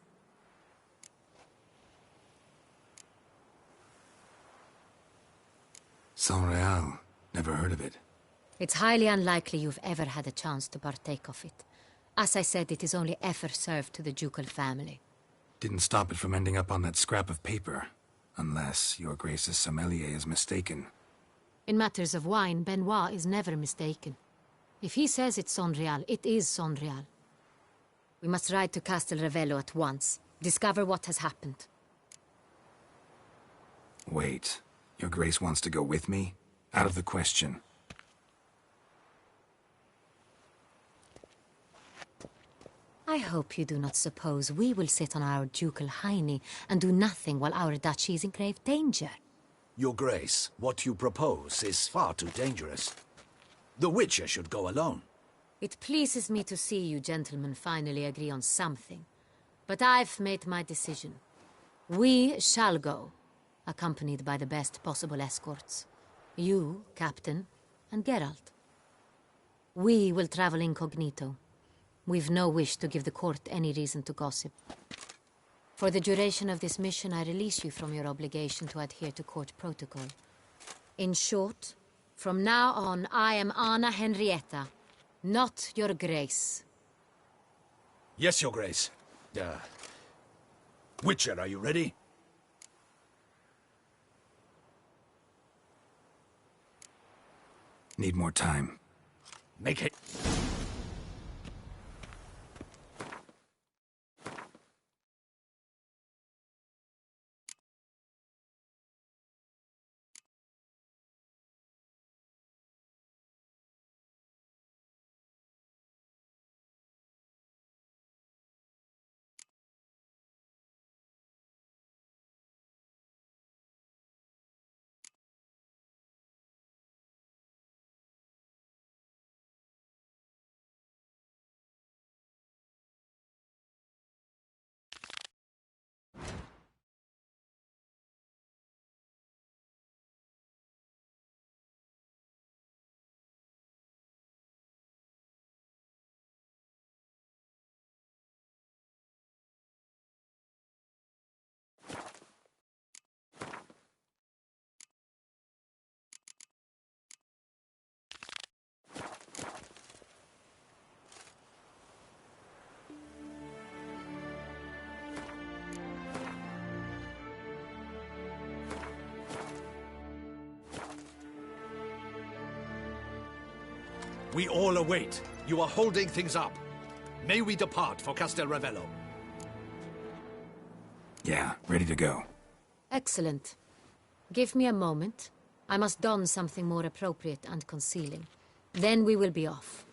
Sonreal. Never heard of it. It's highly unlikely you've ever had a chance to partake of it. As I said, it is only ever served to the ducal family. Didn't stop it from ending up on that scrap of paper. Unless your Grace's sommelier is mistaken. In matters of wine, Benoit is never mistaken. If he says it's Sonreal, it is Sonreal. We must ride to Castel Ravello at once. Discover what has happened. Wait. Your Grace wants to go with me? Out of the question. I hope you do not suppose we will sit on our ducal hiney and do nothing while our duchy is in grave danger. Your Grace, what you propose is far too dangerous. The Witcher should go alone. It pleases me to see you gentlemen finally agree on something. But I've made my decision. We shall go, accompanied by the best possible escorts. You, Captain, and Geralt. We will travel incognito. We've no wish to give the court any reason to gossip. For the duration of this mission, I release you from your obligation to adhere to court protocol. In short, from now on, I am Anna Henrietta, not your Grace. Yes, Your Grace. Witcher, are you ready? Need more time. Make it. We all await. You are holding things up. May we depart for Castel Ravello? Yeah, ready to go. Excellent. Give me a moment. I must don something more appropriate and concealing. Then we will be off.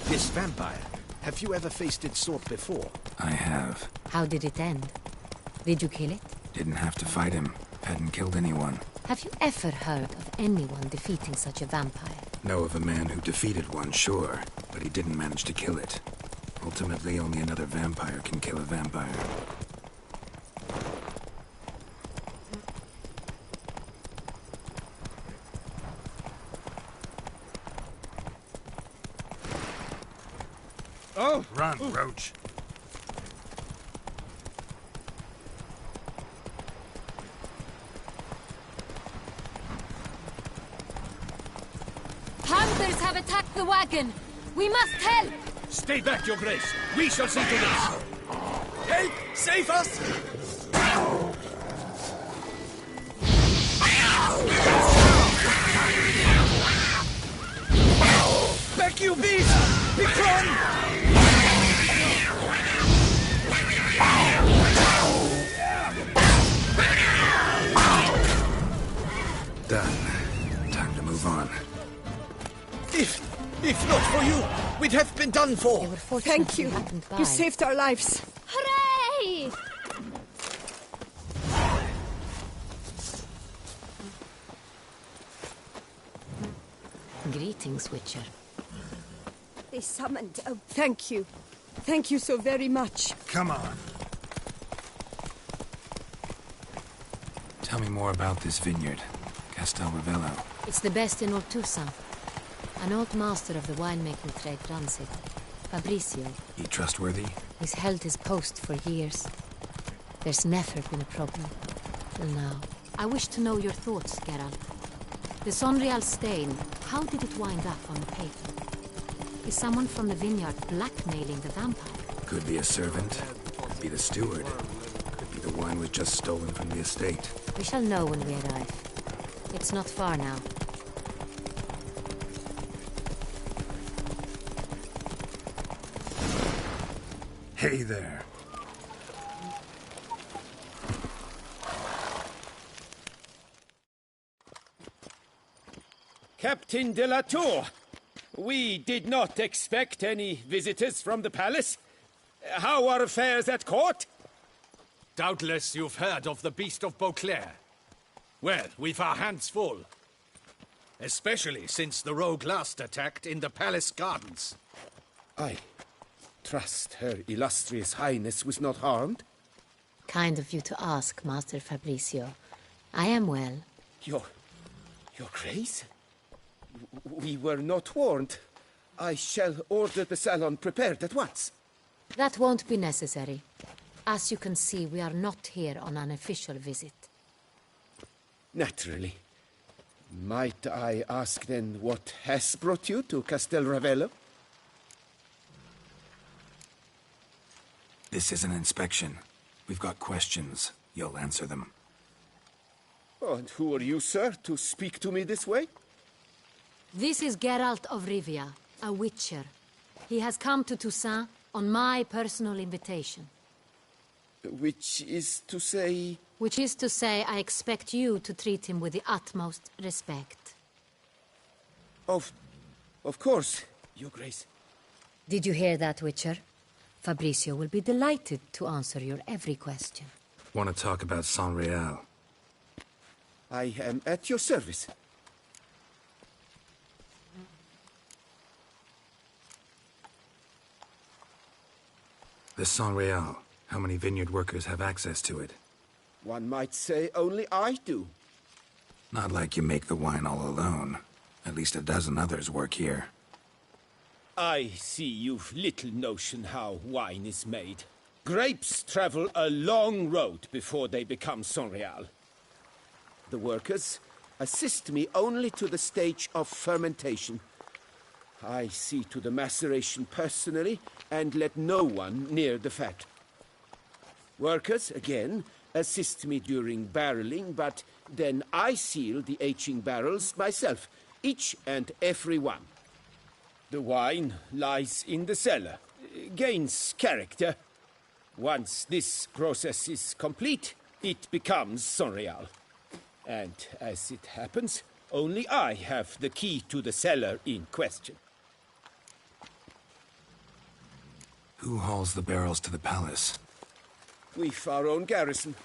This vampire, have you ever faced its sort before? I have. How did it end? Did you kill it? Didn't have to fight him. Hadn't killed anyone. Have you ever heard of anyone defeating such a vampire? Know of a man who defeated one, sure, but he didn't manage to kill it. Ultimately, only another vampire can kill a vampire. Oh! Run, Roach. Hunters have attacked the wagon! We must help! Stay back, Your Grace. We shall see to this. Help! Save us! Back, you beast! Be gone! Done. Time to move on. If not for you, we'd have been done for. Thank you. You saved our lives. Hooray! Greetings, Witcher. They summoned. Oh, thank you. Thank you so very much. Come on. Tell me more about this vineyard, Castel Ravello. It's the best in all Toussaint. An old master of the winemaking trade runs it. Fabricio. He trustworthy? He's held his post for years. There's never been a problem. Till now. I wish to know your thoughts, Geralt. The Sonreal stain, how did it wind up on the paper? Is someone from the vineyard blackmailing the vampire? Could be a servant. Could be the steward. Could be the wine was just stolen from the estate. We shall know when we arrive. It's not far now. Hey there. Captain de la Tour, we did not expect any visitors from the palace. How are affairs at court? Doubtless you've heard of the Beast of Beauclair. Well, we've our hands full. Especially since the rogue last attacked in the palace gardens. I trust Her Illustrious Highness was not harmed? Kind of you to ask, Master Fabricio. I am well. Your Grace? We were not warned. I shall order the salon prepared at once. That won't be necessary. As you can see, we are not here on an official visit. Naturally. Might I ask then what has brought you to Castel Ravello? This is an inspection. We've got questions. You'll answer them. Oh, and who are you, sir, to speak to me this way? This is Geralt of Rivia, a witcher. He has come to Toussaint on my personal invitation. Which is to say... Which is to say, I expect you to treat him with the utmost respect. Of course, Your Grace. Did you hear that, Witcher? Fabricio will be delighted to answer your every question. Want to talk about Sonreal? I am at your service. The Sonreal. How many vineyard workers have access to it? One might say only I do. Not like you make the wine all alone. At least a dozen others work here. I see you've little notion how wine is made. Grapes travel a long road before they become Sonreal. The workers assist me only to the stage of fermentation. I see to the maceration personally and let no one near the fat. Workers, again, assist me during barreling, but then I seal the aging barrels myself, each and every one. The wine lies in the cellar, gains character. Once this process is complete, it becomes Sonreal. And as it happens, only I have the key to the cellar in question. Who hauls the barrels to the palace? We've our own garrison.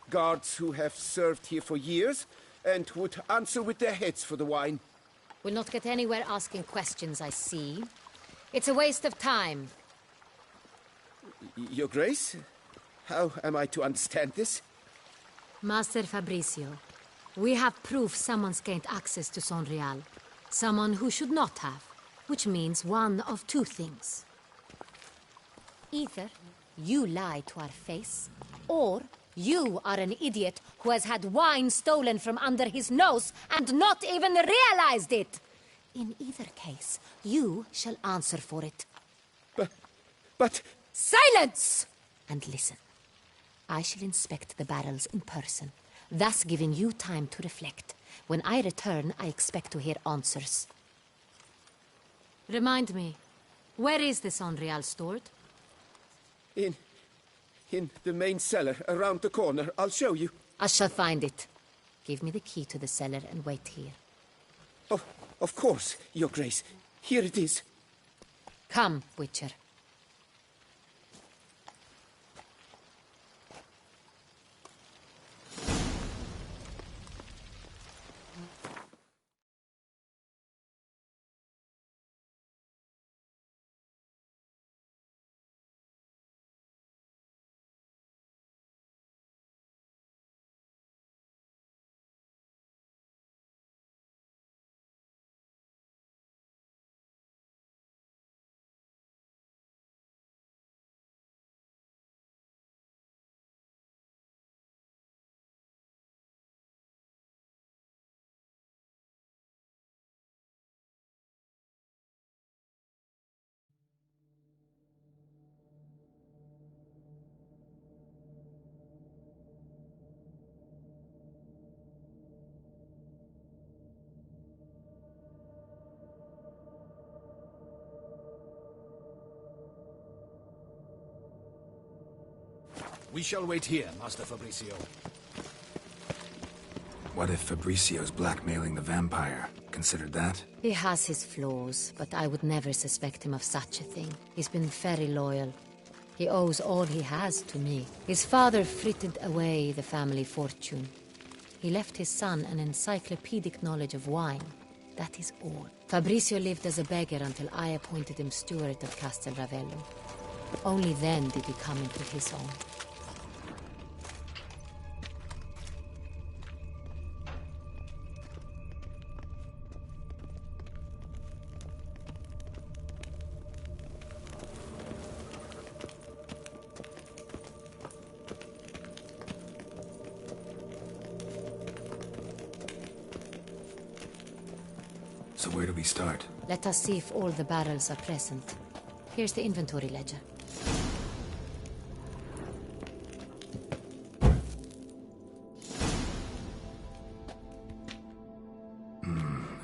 Guards who have served here for years and would answer with their heads for the wine. We'll not get anywhere asking questions, I see. It's a waste of time. Your Grace? How am I to understand this? Master Fabricio, we have proof someone's gained access to Sonreal. Someone who should not have. Which means one of two things. Either you lie to our face, or you are an idiot who has had wine stolen from under his nose and not even realized it. In either case, you shall answer for it. But... Silence! And listen. I shall inspect the barrels in person, thus giving you time to reflect. When I return, I expect to hear answers. Remind me, where is this Onreal stored? In the main cellar, around the corner. I'll show you. I shall find it. Give me the key to the cellar and wait here. Oh, of course, Your Grace. Here it is. Come, Witcher. We shall wait here, Master Fabricio. What if Fabricio's blackmailing the vampire? Considered that? He has his flaws, but I would never suspect him of such a thing. He's been very loyal. He owes all he has to me. His father frittered away the family fortune. He left his son an encyclopedic knowledge of wine. That is all. Fabricio lived as a beggar until I appointed him steward of Castel Ravello. Only then did he come into his own. So where do we start? Let us see if all the barrels are present. Here's the inventory ledger.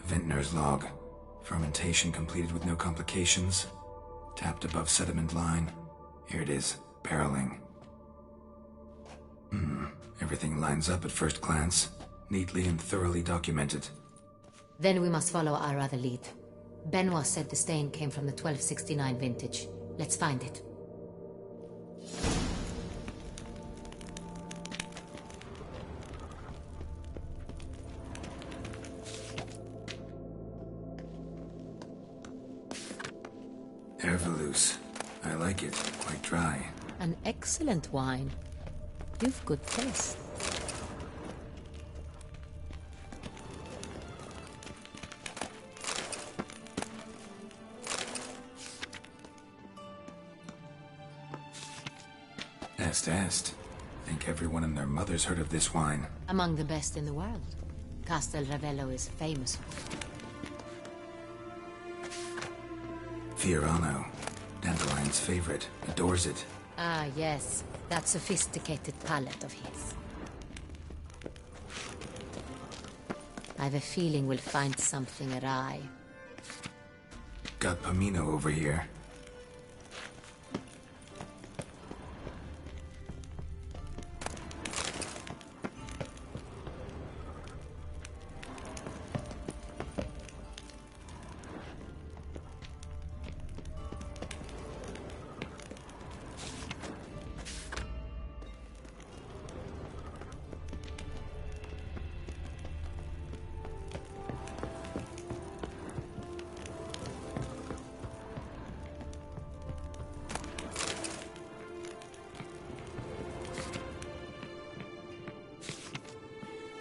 Vintner's log. Fermentation completed with no complications. Tapped above sediment line. Here it is. Barreling. Everything lines up at first glance. Neatly and thoroughly documented. Then we must follow our other lead. Benoit said the stain came from the 1269 vintage. Let's find it. Herveloos. I like it. Quite dry. An excellent wine. You've good taste. Est. Think everyone and their mother's heard of this wine. Among the best in the world. Castel Ravello is famous for it. Fiorano. Dandelion's favorite. Adores it. Ah, yes. That sophisticated palate of his. I've a feeling we'll find something awry. Got Pomino over here.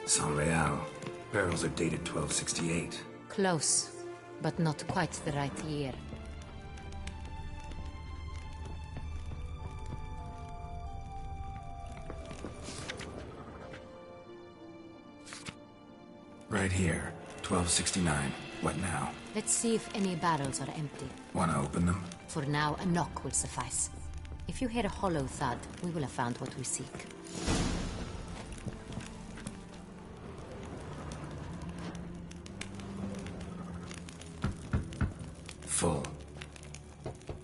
Sonreal. Barrels are dated 1268. Close, but not quite the right year. Right here, 1269. What now? Let's see if any barrels are empty. Wanna open them? For now, a knock will suffice. If you hear a hollow thud, we will have found what we seek. Full.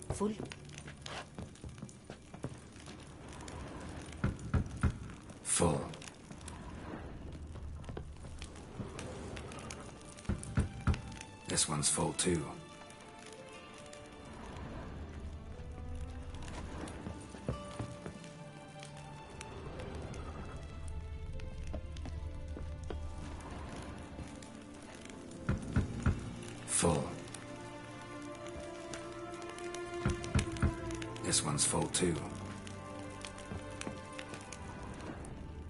Full? Full. This one's full too. Full. This one's full too.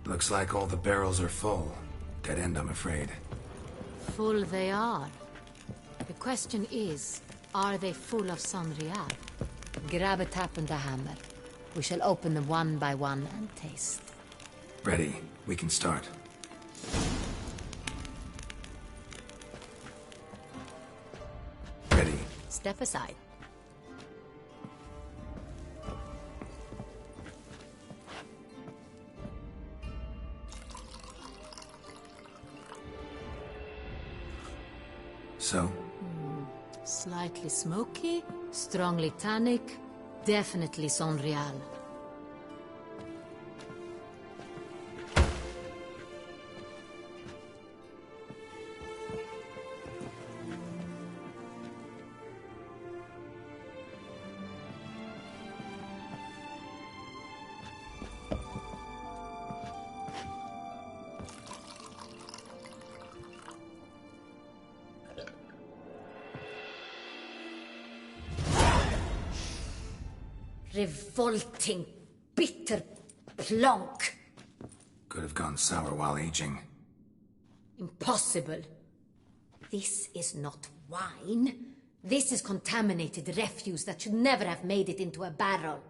Looks like all the barrels are full. Dead end, I'm afraid. Full they are. The question is, are they full of Sonrial? Grab a tap and a hammer. We shall open them one by one and taste. Ready. We can start. Ready. Step aside. So? Slightly smoky, strongly tannic, definitely Sonrial. Revolting, bitter plonk. Could have gone sour while aging. Impossible. This is not wine. This is contaminated refuse that should never have made it into a barrel.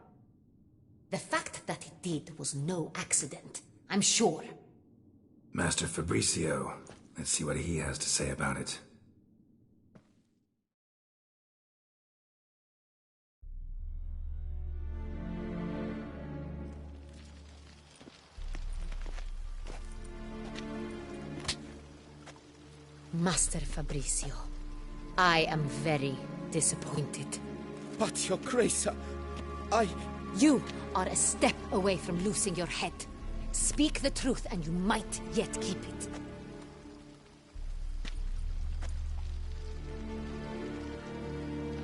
The fact that it did was no accident, I'm sure. Master Fabricio. Let's see what he has to say about it. Master Fabricio, I am very disappointed. But, Your Grace, I... You are a step away from losing your head. Speak the truth and you might yet keep it.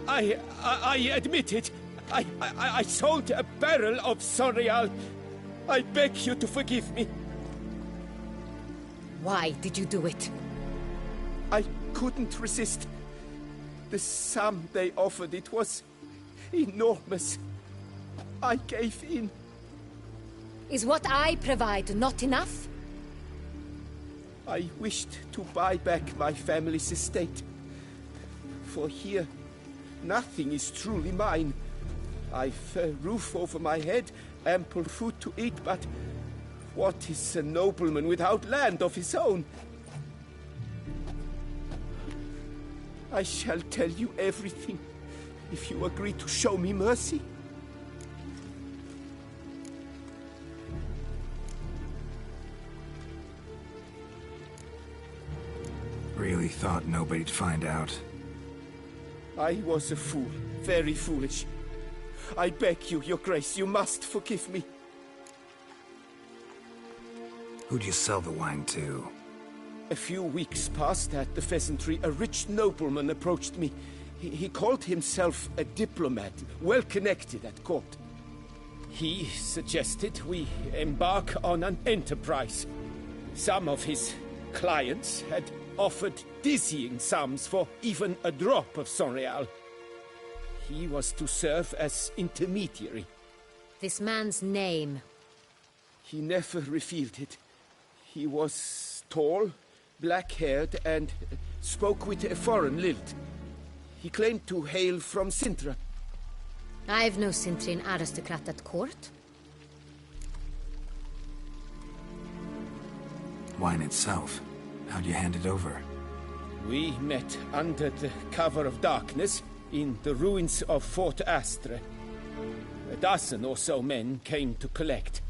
I admit it. I sold a barrel of Sonrial. I beg you to forgive me. Why did you do it? I couldn't resist. The sum they offered, it was enormous. I gave in. Is what I provide not enough? I wished to buy back my family's estate. For here, nothing is truly mine. I've a roof over my head, ample food to eat, but what is a nobleman without land of his own? I shall tell you everything, if you agree to show me mercy. Really thought nobody'd find out. I was a fool, very foolish. I beg you, Your Grace, you must forgive me. Who'd you sell the wine to? A few weeks past at the Pheasantry, a rich nobleman approached me. He called himself a diplomat, well connected at court. He suggested we embark on an enterprise. Some of his clients had offered dizzying sums for even a drop of Sonrial. He was to serve as intermediary. This man's name? He never revealed it. He was tall, black-haired, and spoke with a foreign lilt. He claimed to hail from Sintra. I've no Sintrian aristocrat at court. Wine itself. How'd you hand it over? We met under the cover of darkness in the ruins of Fort Astre. A dozen or so men came to collect.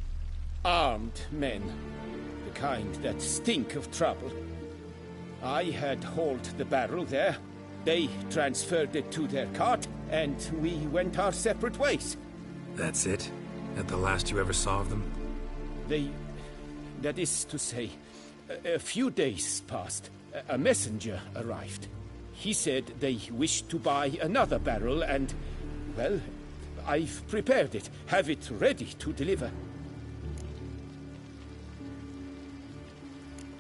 Armed men. The kind that stink of trouble. I had hauled the barrel there. They transferred it to their cart, and we went our separate ways. That's it? That the last you ever saw of them? That is to say, a few days passed. A messenger arrived. He said they wished to buy another barrel and, well, I've prepared it. Have it ready to deliver.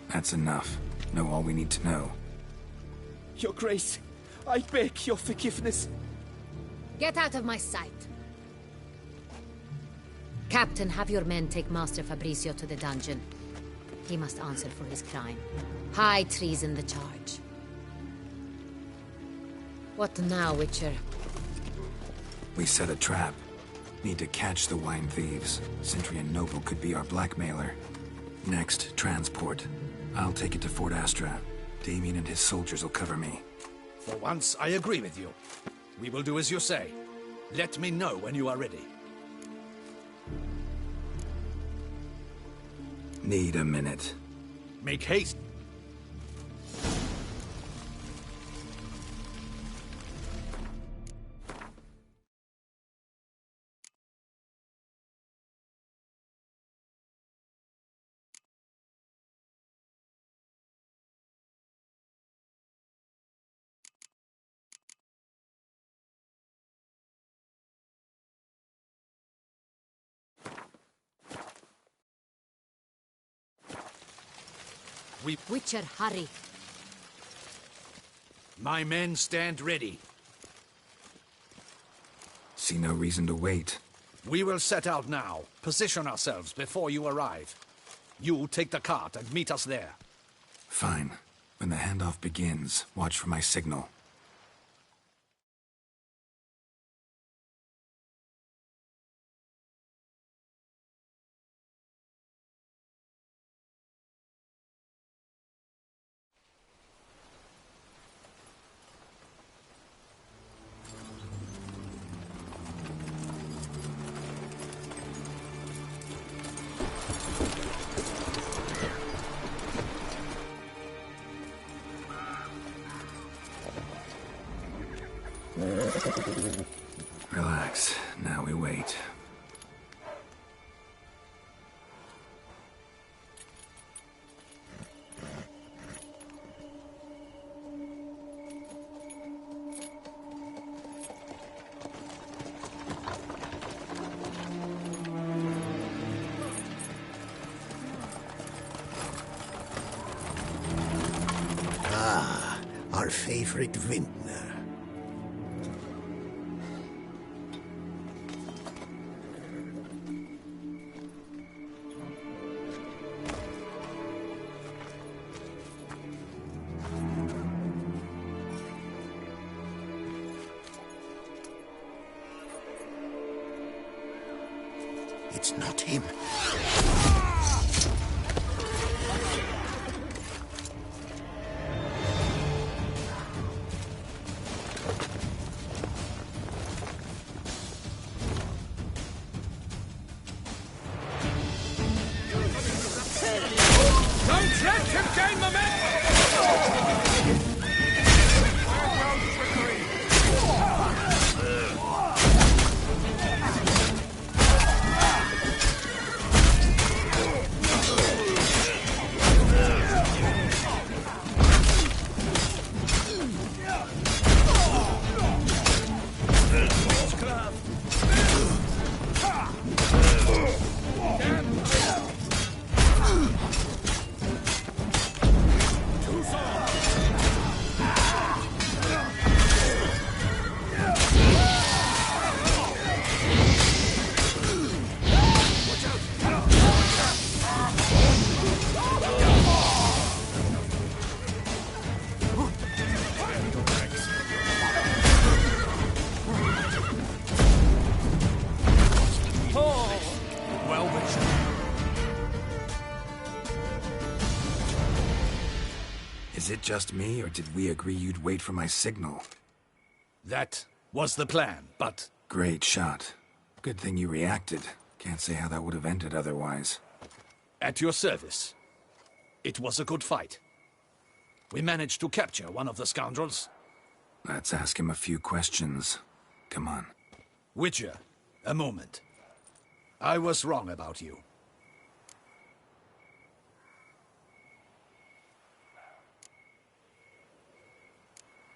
That's enough. Know all we need to know. Your Grace, I beg your forgiveness. Get out of my sight. Captain, have your men take Master Fabrizio to the dungeon. He must answer for his crime. High treason the charge. What now, Witcher? We set a trap. Need to catch the wine thieves. Sentry and Noble could be our blackmailer. Next, transport. I'll take it to Fort Astra. Damien and his soldiers will cover me. For once, I agree with you. We will do as you say. Let me know when you are ready. Need a minute. Make haste. Witcher, hurry. My men stand ready. See no reason to wait. We will set out now. Position ourselves before you arrive. You take the cart and meet us there. Fine. When the handoff begins, watch for my signal. Relax. Now we wait. Ah, our favorite vintner. It's not him. Don't let him gain momentum! Is it just me, or did we agree you'd wait for my signal? That was the plan, but... Great shot. Good thing you reacted. Can't say how that would have ended otherwise. At your service. It was a good fight. We managed to capture one of the scoundrels. Let's ask him a few questions. Come on. Witcher, a moment. I was wrong about you.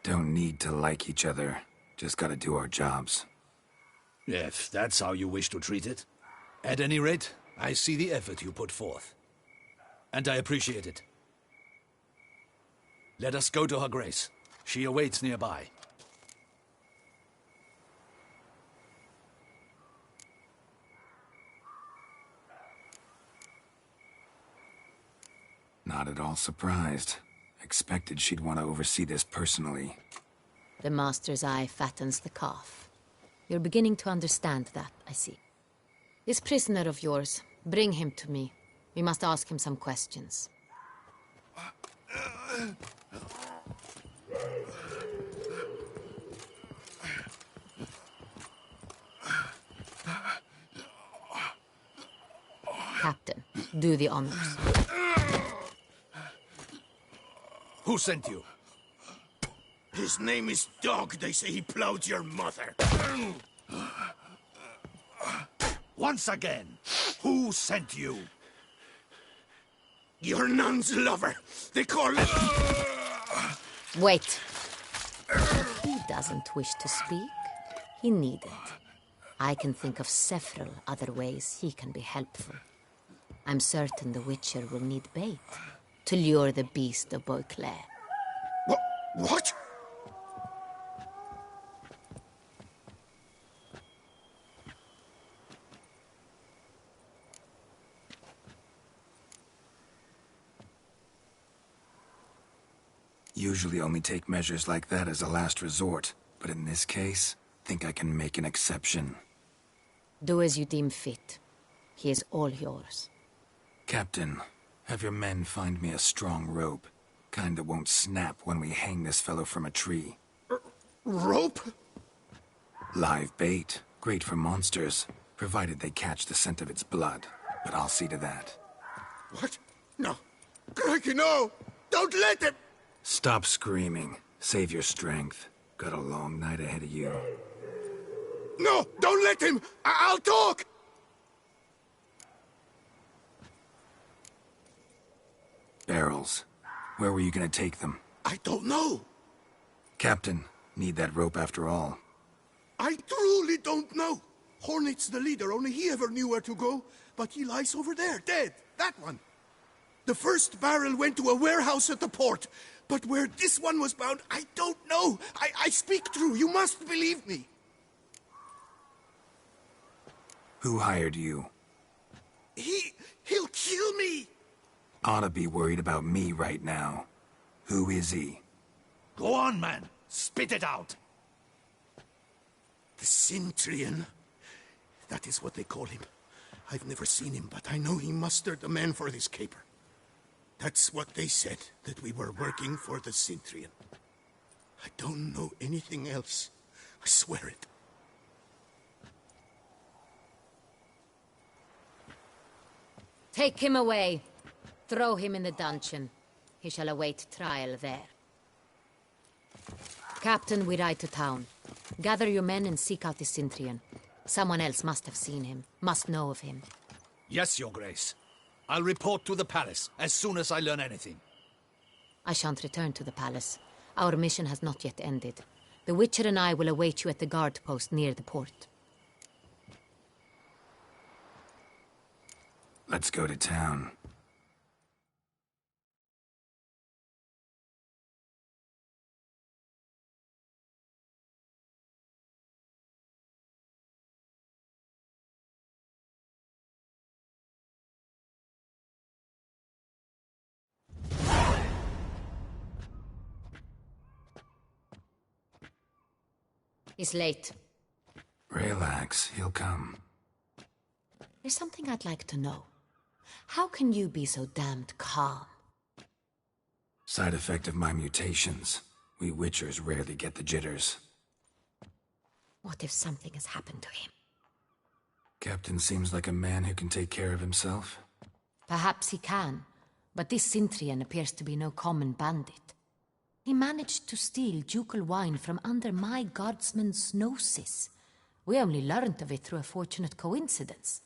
Don't need to like each other. Just gotta do our jobs. If that's how you wish to treat it. At any rate, I see the effort you put forth. And I appreciate it. Let us go to her grace. She awaits nearby. Not at all surprised. Expected she'd want to oversee this personally. The master's eye fattens the calf. You're beginning to understand that, I see. This prisoner of yours, bring him to me. We must ask him some questions. Captain, do the honors. Who sent you? His name is Dog. They say he plowed your mother. Once again, who sent you? Your nun's lover. They call it... Wait. If he doesn't wish to speak, he needn't. I can think of several other ways he can be helpful. I'm certain the Witcher will need bait to lure the beast of Beauclair. What? Usually only take measures like that as a last resort, but in this case, think I can make an exception. Do as you deem fit. He is all yours. Captain, have your men find me a strong rope. Kind that won't snap when we hang this fellow from a tree. Rope? Live bait. Great for monsters, provided they catch the scent of its blood. But I'll see to that. What? No. Crikey, no! Don't let him! Stop screaming. Save your strength. Got a long night ahead of you. No! Don't let him! I'll talk! Barrels. Where were you gonna take them? I don't know. Captain, need that rope after all. I truly don't know. Hornet's the leader, only he ever knew where to go. But he lies over there, dead. That one. The first barrel went to a warehouse at the port. But where this one was bound, I don't know. I speak true. You must believe me. Who hired you? He'll kill me. Oughta be worried about me right now. Who is he? Go on, man. Spit it out. The Cintrian. That is what they call him. I've never seen him, but I know he mustered the men for this caper. That's what they said, that we were working for the Cintrian. I don't know anything else. I swear it. Take him away. Throw him in the dungeon. He shall await trial there. Captain, we ride to town. Gather your men and seek out the Cintrian. Someone else must have seen him, must know of him. Yes, Your Grace. I'll report to the palace as soon as I learn anything. I shan't return to the palace. Our mission has not yet ended. The Witcher and I will await you at the guard post near the port. Let's go to town. He's late. Relax, he'll come. There's something I'd like to know. How can you be so damned calm? Side effect of my mutations. We Witchers rarely get the jitters. What if something has happened to him? Captain seems like a man who can take care of himself. Perhaps he can, but this Cintrian appears to be no common bandit. He managed to steal ducal wine from under my guardsman's noses. We only learned of it through a fortunate coincidence.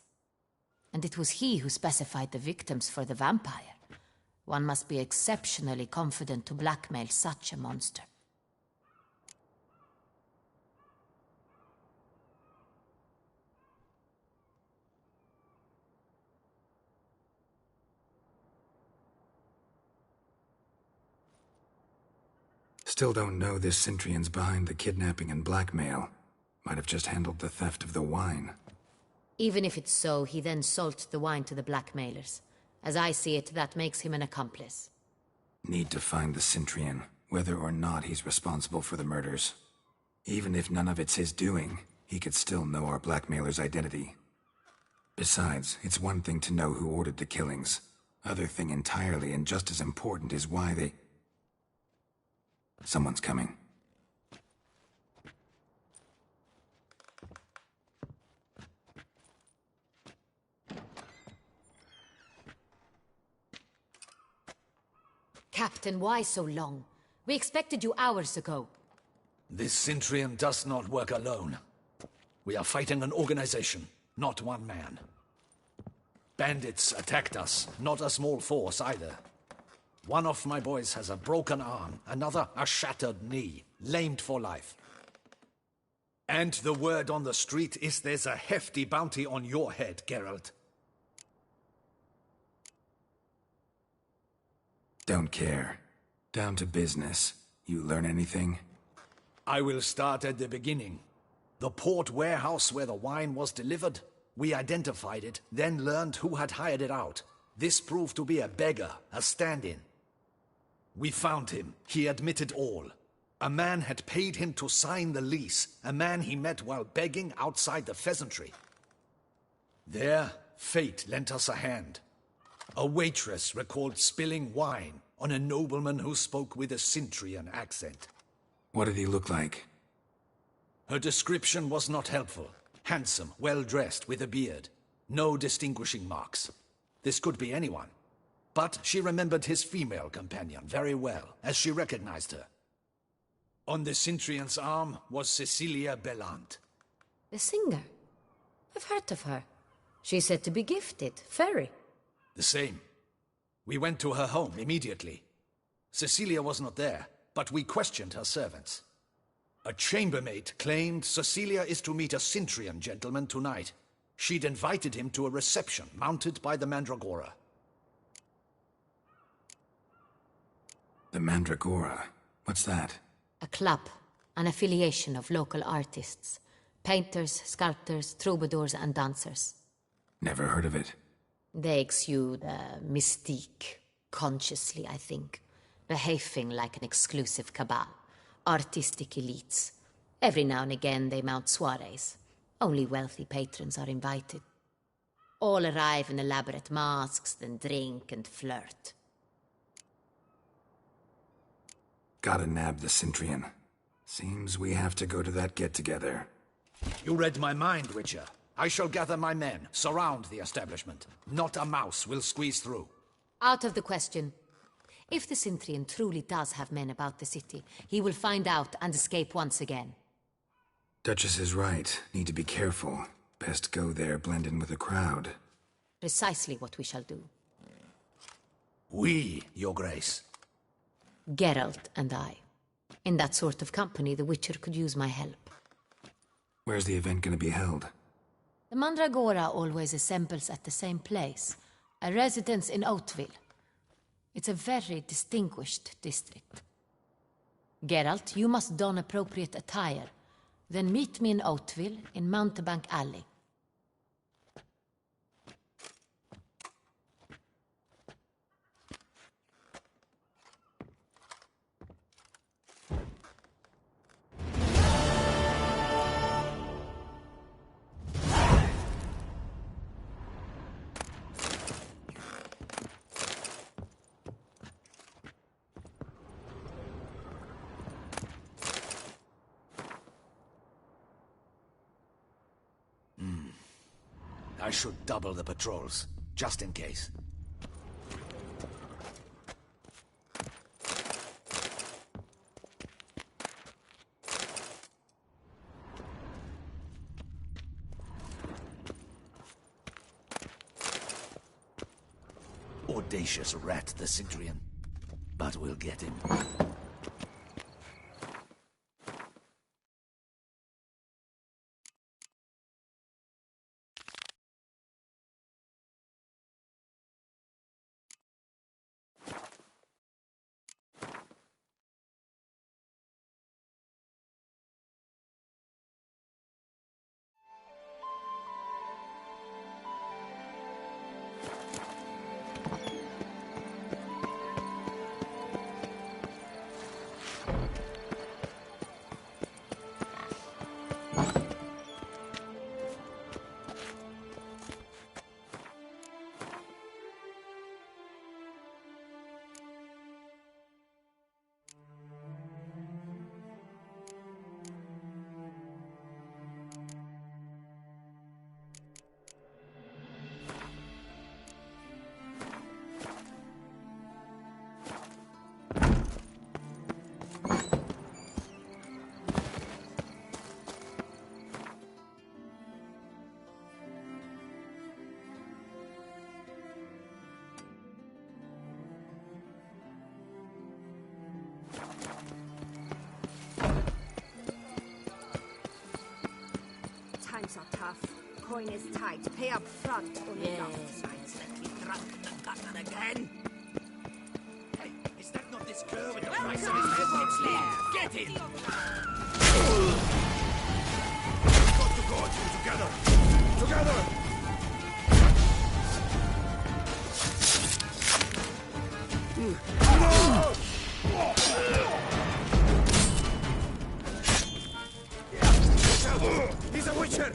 And it was he who specified the victims for the vampire. One must be exceptionally confident to blackmail such a monster. Still don't know this Cintrian's behind the kidnapping and blackmail. Might have just handled the theft of the wine. Even if it's so, he then sold the wine to the blackmailers. As I see it, that makes him an accomplice. Need to find the Cintrian, whether or not he's responsible for the murders. Even if none of it's his doing, he could still know our blackmailer's identity. Besides, it's one thing to know who ordered the killings. Other thing entirely, and just as important, is why they... Someone's coming. Captain, why so long? We expected you hours ago. This Cintrian does not work alone. We are fighting an organization, not one man. Bandits attacked us, not a small force either. One of my boys has a broken arm, another a shattered knee, lamed for life. And the word on the street is there's a hefty bounty on your head, Geralt. Don't care. Down to business. You learn anything? I will start at the beginning. The port warehouse where the wine was delivered, we identified it, then learned who had hired it out. This proved to be a beggar, a stand-in. We found him. He admitted all. A man had paid him to sign the lease, a man he met while begging outside the pheasantry. There, fate lent us a hand. A waitress recalled spilling wine on a nobleman who spoke with a Cintrian accent. What did he look like? Her description was not helpful. Handsome, well-dressed, with a beard. No distinguishing marks. This could be anyone. But she remembered his female companion very well, as she recognized her. On the Cintrian's arm was Cecilia Bellant. The singer? I've heard of her. She's said to be gifted, fairy. The same. We went to her home immediately. Cecilia was not there, but we questioned her servants. A chambermaid claimed Cecilia is to meet a Cintrian gentleman tonight. She'd invited him to a reception mounted by the Mandragora. The Mandragora? What's that? A club, an affiliation of local artists. Painters, sculptors, troubadours and dancers. Never heard of it. They exude mystique, consciously, I think. Behaving like an exclusive cabal. Artistic elites. Every now and again they mount soirees. Only wealthy patrons are invited. All arrive in elaborate masks, then drink and flirt. Gotta nab the Cintrian. Seems we have to go to that get-together. You read my mind, Witcher. I shall gather my men, surround the establishment. Not a mouse will squeeze through. Out of the question. If the Cintrian truly does have men about the city, he will find out and escape once again. Duchess is right. Need to be careful. Best go there, blend in with the crowd. Precisely what we shall do. We, Your Grace. Geralt and I. In that sort of company, the Witcher could use my help. Where's the event gonna be held? The Mandragora always assembles at the same place, a residence in Oatville. It's a very distinguished district. Geralt, you must don appropriate attire. Then meet me in Oatville, in Mountebank Alley. I should double the patrols, just in case. Audacious rat, the Cintrian. But we'll get him. Times are tough. Coin is tight. Pay up front or you don't. Let me drunk the gutter again. Hey, is that not this girl with the price of his head sleeve? Get him! We've got to go together! Together! He's a witcher!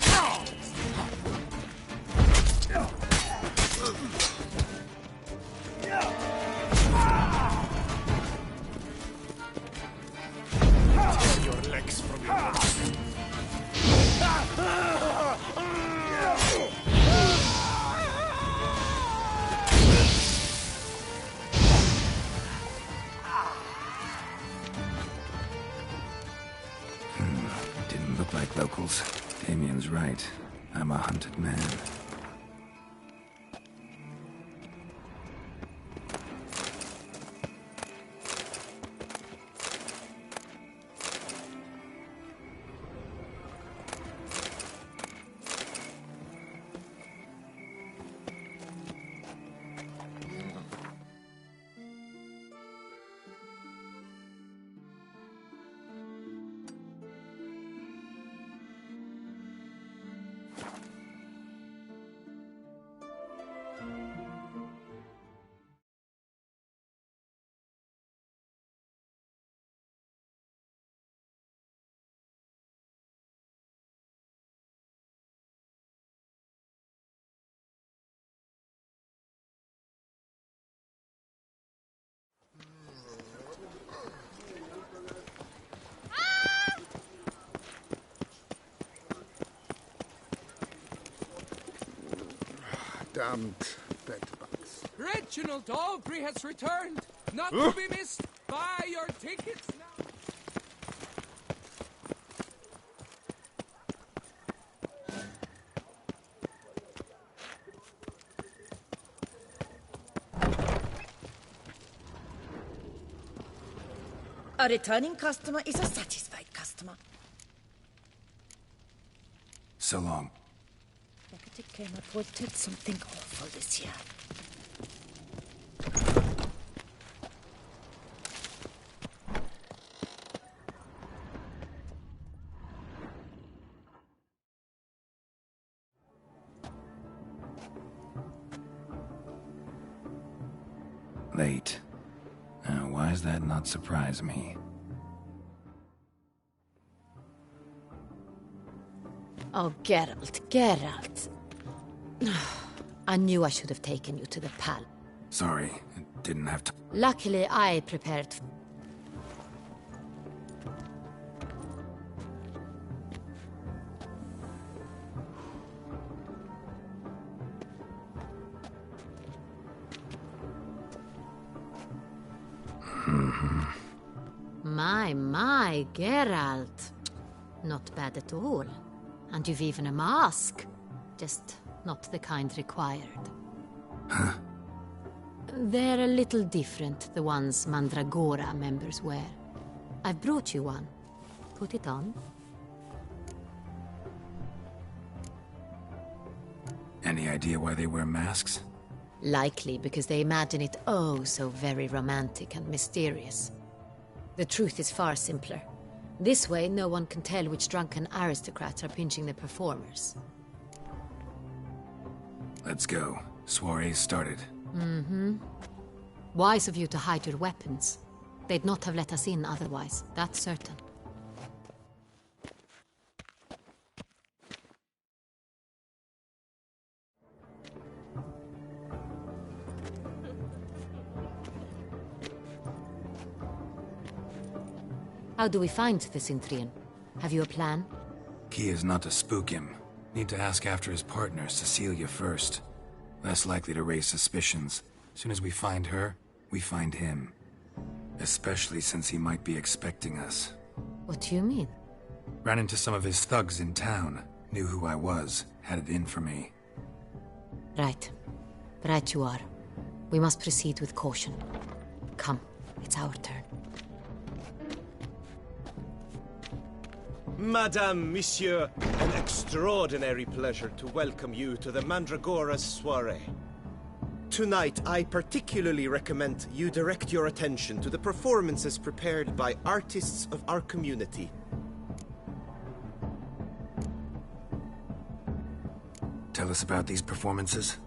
Tear your legs from your mouth. Didn't look like locals. Damien's right. I'm a hunted man. Damned bedbugs. Reginald Aubrey has returned, not to be missed. Buy your tickets now. A returning customer is a satisfied customer. So long. Hecate came up with something awful this year. Late. Why does that not surprise me? Oh, Geralt, Geralt. I knew I should have taken you to the palace. Sorry, didn't have to. Luckily, I prepared. My, Geralt. Not bad at all. And you've even a mask. Just not the kind required. Huh? They're a little different, the ones Mandragora members wear. I've brought you one. Put it on. Any idea why they wear masks? Likely because they imagine it oh so very romantic and mysterious. The truth is far simpler. This way, no one can tell which drunken aristocrats are pinching the performers. Let's go. Soiree's started. Mm-hmm. Wise of you to hide your weapons. They'd not have let us in otherwise, that's certain. How do we find the Cintrian? Have you a plan? Key is not to spook him. Need to ask after his partner, Cecilia, first. Less likely to raise suspicions. Soon as we find her, we find him. Especially since he might be expecting us. What do you mean? Ran into some of his thugs in town. Knew who I was. Had it in for me. Right. Right you are. We must proceed with caution. Come, it's our turn. Madame, Monsieur, an extraordinary pleasure to welcome you to the Mandragora's soiree. Tonight, I particularly recommend you direct your attention to the performances prepared by artists of our community. Tell us about these performances.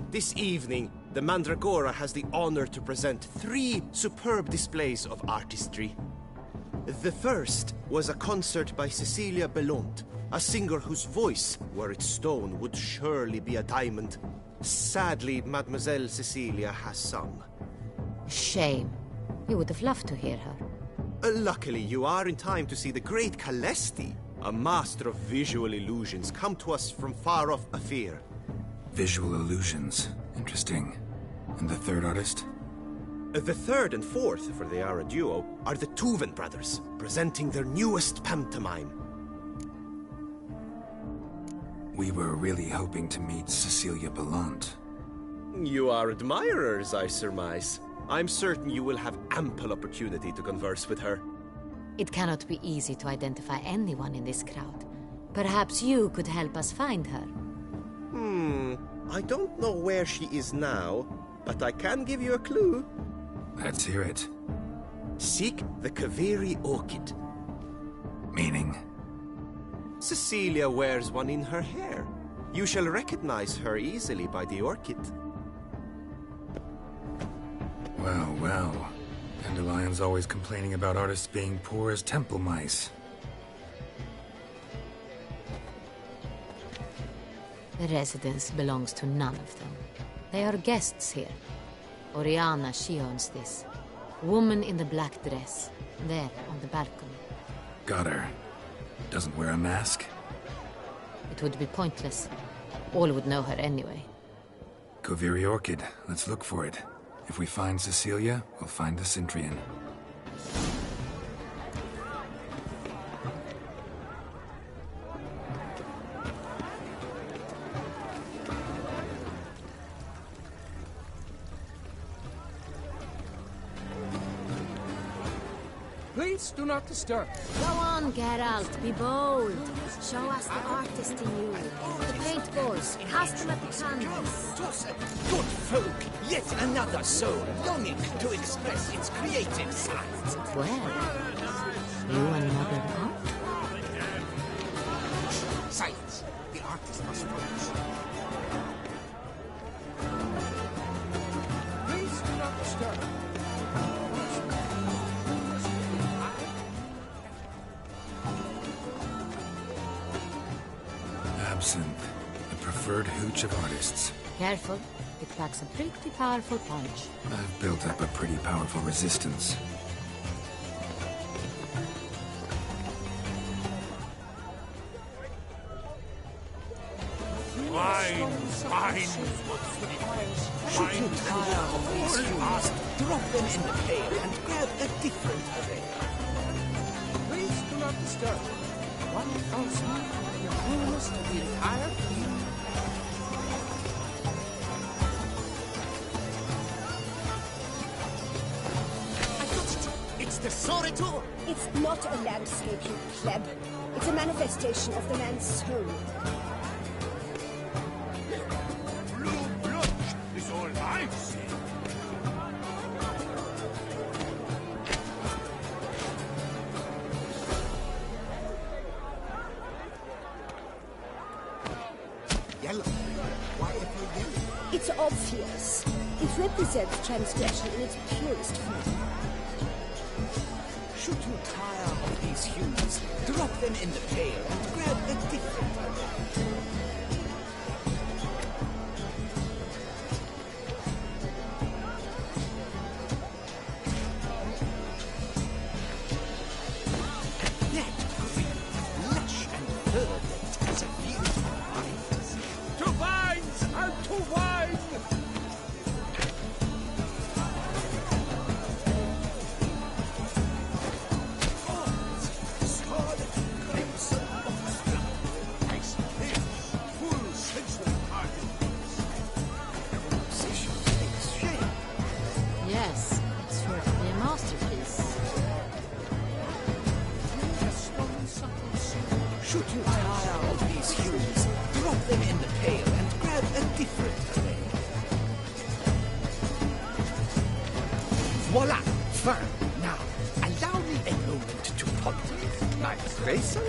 This evening, the Mandragora has the honor to present 3 superb displays of artistry. The first was a concert by Cecilia Bellont, a singer whose voice, were it stone, would surely be a diamond. Sadly, Mademoiselle Cecilia has sung. Shame. You would have loved to hear her. Luckily, you are in time to see the great Calesti, a master of visual illusions, come to us from far off Aphir. Visual illusions. Interesting. And the third artist? The third and fourth, for they are a duo, are the Tuven brothers, presenting their newest pantomime. We were really hoping to meet Cecilia Bellont. You are admirers, I surmise. I'm certain you will have ample opportunity to converse with her. It cannot be easy to identify anyone in this crowd. Perhaps you could help us find her. I don't know where she is now, but I can give you a clue. Let's hear it. Seek the Kaveri orchid. Meaning? Cecilia wears one in her hair. You shall recognize her easily by the orchid. Well, well. Dandelion's always complaining about artists being poor as temple mice. The residence belongs to none of them. They are guests here. Oriana, she owns this. Woman in the black dress. There, on the balcony. Got her. Doesn't wear a mask? It would be pointless. All would know her anyway. Kaveri orchid. Let's look for it. If we find Cecilia, we'll find the Cintrian. Please do not disturb. Go on, Geralt, be bold. Show us the artist in you. The paintballs, cast them at the canvas. Good folk, yet another soul longing to express its creative side. Well, you and Mother Art? Silence. The artist must focus. Please do not disturb. Absinthe, the preferred hooch of artists. Careful, it packs a pretty powerful punch. I've built up a pretty powerful resistance. Wine! Should you tire of these humans, drop them in the pail and grab a different array. not disturb. One false move and your ruinous to the entire community. It's the Soritor! It's not a landscape, you pleb. It's a manifestation of the man's soul. Blue blood is all I see. Yellow. Why ever yellow? It's obvious. It represents transgression in its purest form. Should you tire of these hues, drop them in the pail and grab a different one. That green, lush and verdant as a field of vines. To vines and to wine! Yes, it's sure to be a masterpiece. Should you tire of these hues, drop them in the pail and grab a different array. Voila! Fine. Now, allow me a moment to ponder. My appraisal?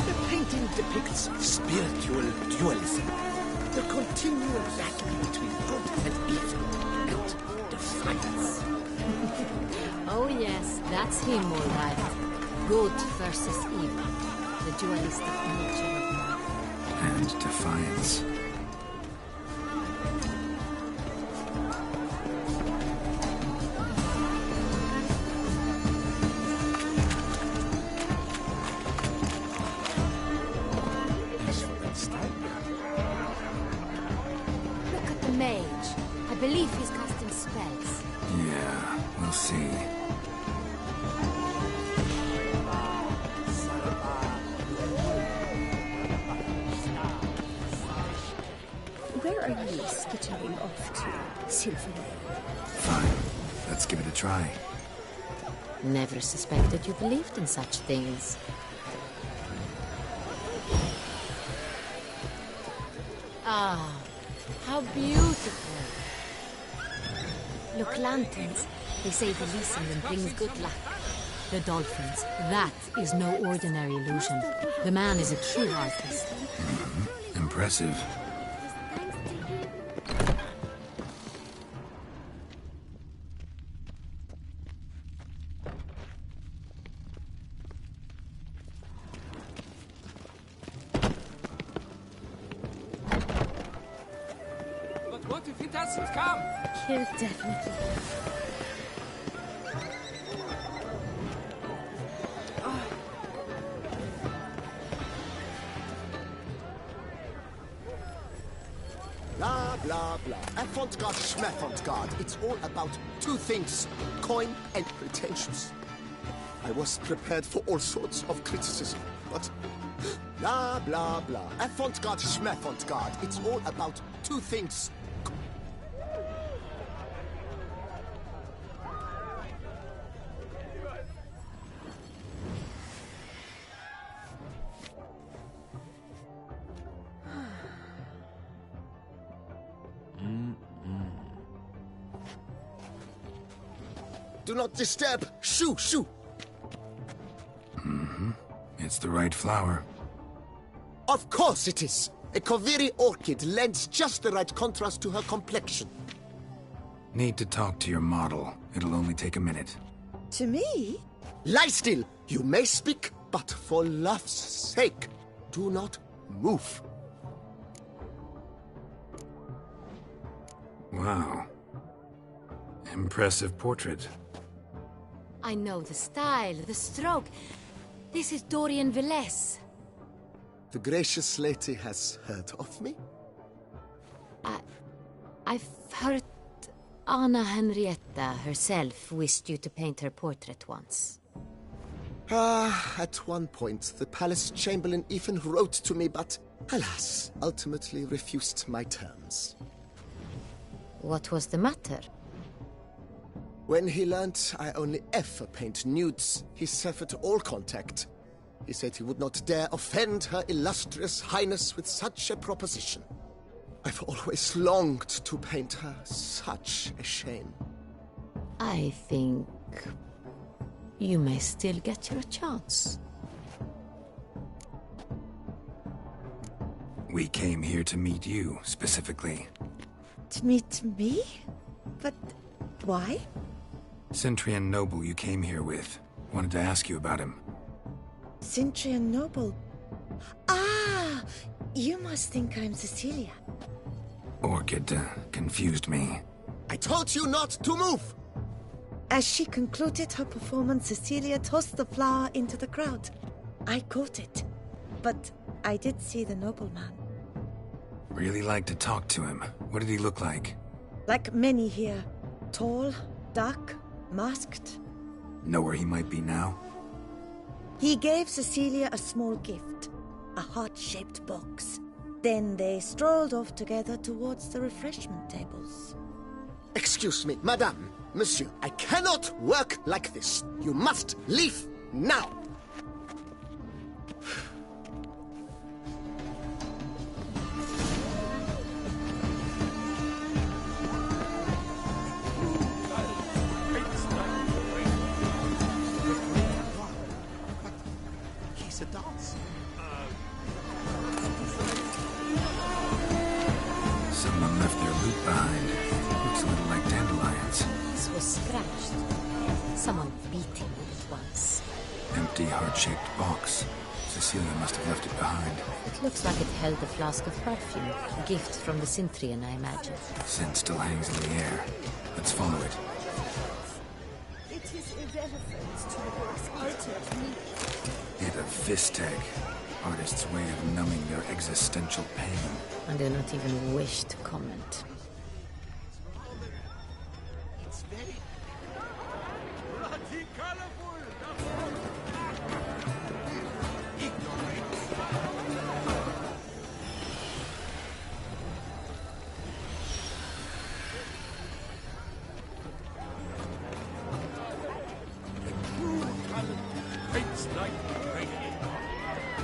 The painting depicts spiritual dualism. The continual battle between good and evil and defiance. Oh yes, that's him all right. Good versus evil. The dualistic nature of man. And defiance. Look at the mage. I believe he's casting spells. Yeah, we'll see. Where are you skittering off to, Symphony? Fine. Let's give it a try. Never suspected you believed in such things. Ah, how beautiful. Look, lanterns. They say releasing them brings good luck. The dolphins. That is no ordinary illusion. The man is a true artist. Impressive. But what if he doesn't come? He'll definitely. Blah, blah, blah. Avant-garde, schmaffant-garde. It's all about two things. Coin and pretensions. I was prepared for all sorts of criticism, but... Blah, blah, blah. Avant-garde, schmaffant-garde. It's all about two things. Do not disturb! Shoo, shoo! It's the right flower. Of course it is! A Koviri orchid lends just the right contrast to her complexion. Need to talk to your model. It'll only take a minute. To me? Lie still! You may speak, but for love's sake, do not move. Wow. Impressive portrait. I know the style, the stroke. This is Dorian Velez. The gracious lady has heard of me? I've heard Anna Henrietta herself wished you to paint her portrait once. At one point, the palace chamberlain even wrote to me, but alas, ultimately refused my terms. What was the matter? When he learnt I only ever paint nudes, he severed all contact. He said he would not dare offend her illustrious highness with such a proposition. I've always longed to paint her. Such a shame. I think you may still get your chance. We came here to meet you, specifically. To meet me? But why? Centrian noble you came here with. Wanted to ask you about him. Centrian noble. Ah! You must think I'm Cecilia. Orchid confused me. I told you not to move! As she concluded her performance, Cecilia tossed the flower into the crowd. I caught it, but I did see the nobleman. Really like to talk to him. What did he look like? Like many here. Tall, dark, masked. Know where he might be now? He gave Cecilia a small gift, a heart-shaped box. Then they strolled off together towards the refreshment tables. Excuse me, madame, monsieur, I cannot work like this. You must leave now. Someone left their loot behind. Looks a little like dandelions. This was scratched. Someone beat him with it once. Empty, heart-shaped box. Cecilia must have left it behind. It looks like it held a flask of perfume. A gift from the Cintrian, I imagine. Scent still hangs in the air. Let's follow it. It is irrelevant to the work's ultimate meaning. Hit a fist tag. Artist's way of numbing their existential pain. I do not even wish to comment. It's very bloody colorful. Paints like rain.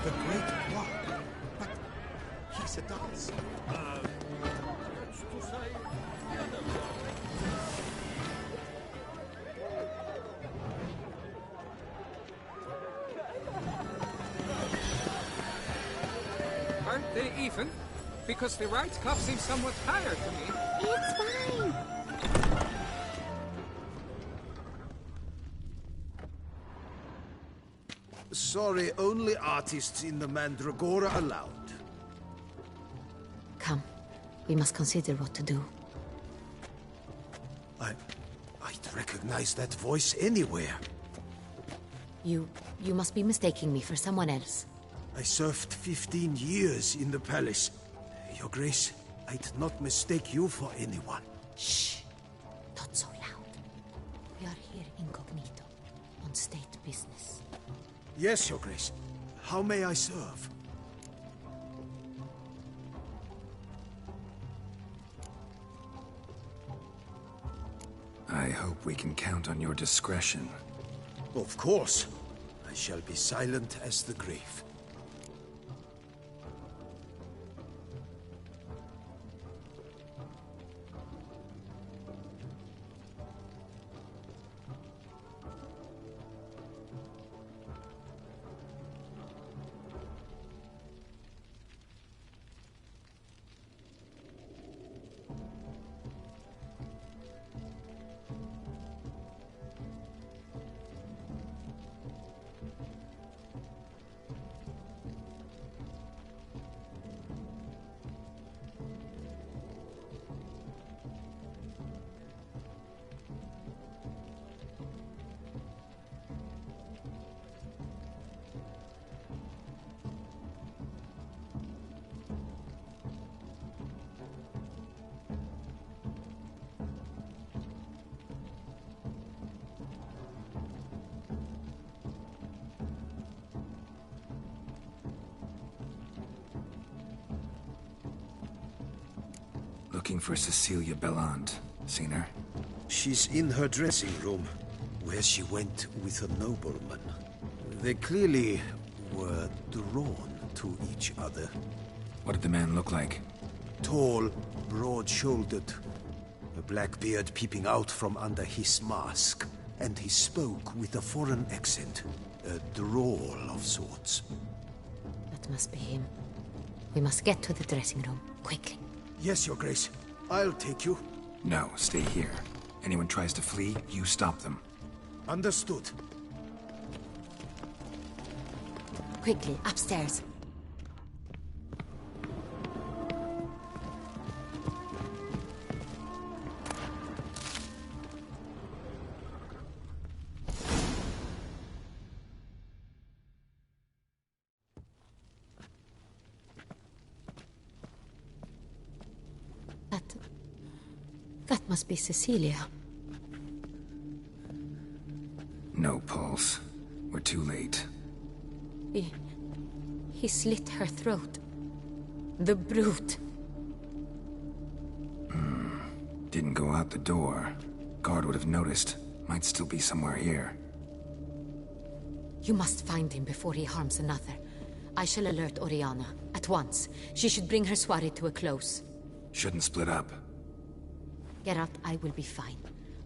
The Great War. But he's a dance. To say, Aren't they even? Because the right cuff seems somewhat higher to me. It's fine. Sorry, only artists in the Mandragora allowed. Come. We must consider what to do. I'd recognize that voice anywhere. You must be mistaking me for someone else. I served 15 years in the palace. Your Grace, I'd not mistake you for anyone. Shh. Not so loud. We are here incognito, on state business. Yes, Your Grace. How may I serve? I hope we can count on your discretion. Of course. I shall be silent as the grave. Looking for Cecilia Bellant. Seen her? She's in her dressing room, where she went with a nobleman. They clearly were drawn to each other. What did the man look like? Tall, broad-shouldered, a black beard peeping out from under his mask, and he spoke with a foreign accent, a drawl of sorts. That must be him. We must get to the dressing room, quickly. Yes, Your Grace. I'll take you. No, stay here. Anyone tries to flee, you stop them. Understood. Quickly, upstairs. That must be Cecilia. No pulse. We're too late. He slit her throat. The brute. Didn't go out the door. Guard would have noticed. Might still be somewhere here. You must find him before he harms another. I shall alert Oriana. At once. She should bring her soirée to a close. Shouldn't split up. Geralt, I will be fine.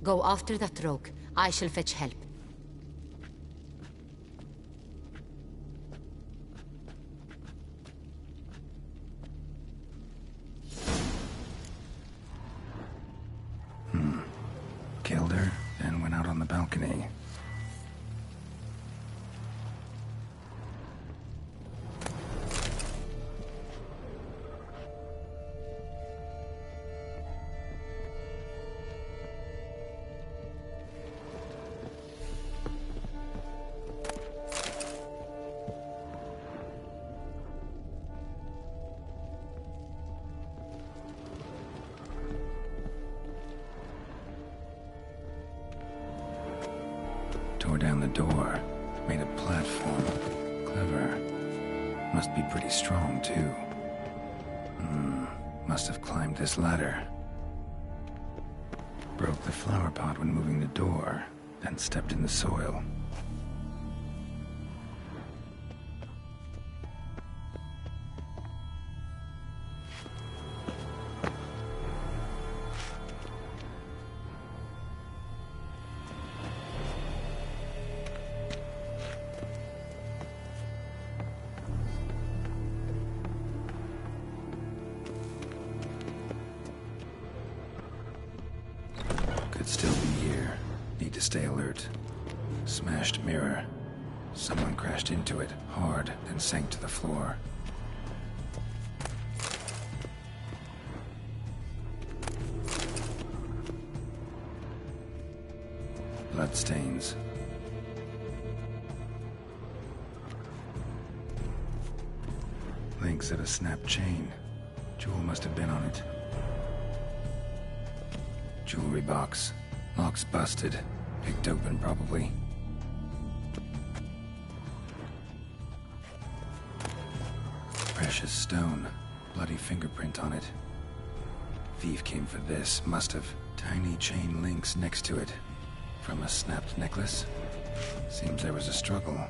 Go after that rogue. I shall fetch help. Killed her, then went out on the balcony. Tore down the door. Made a platform. Clever. Must be pretty strong, too. Must have climbed this ladder. Broke the flower pot when moving the door, then stepped in the soil. Could still be here. Need to stay alert. Smashed mirror. Someone crashed into it, hard, then sank to the floor. Bloodstains. Links of a snapped chain. Jewel must have been on it. Jewelry box. Lock's busted. Picked open, probably. Precious stone. Bloody fingerprint on it. Thief came for this. Must have. Tiny chain links next to it. From a snapped necklace? Seems there was a struggle.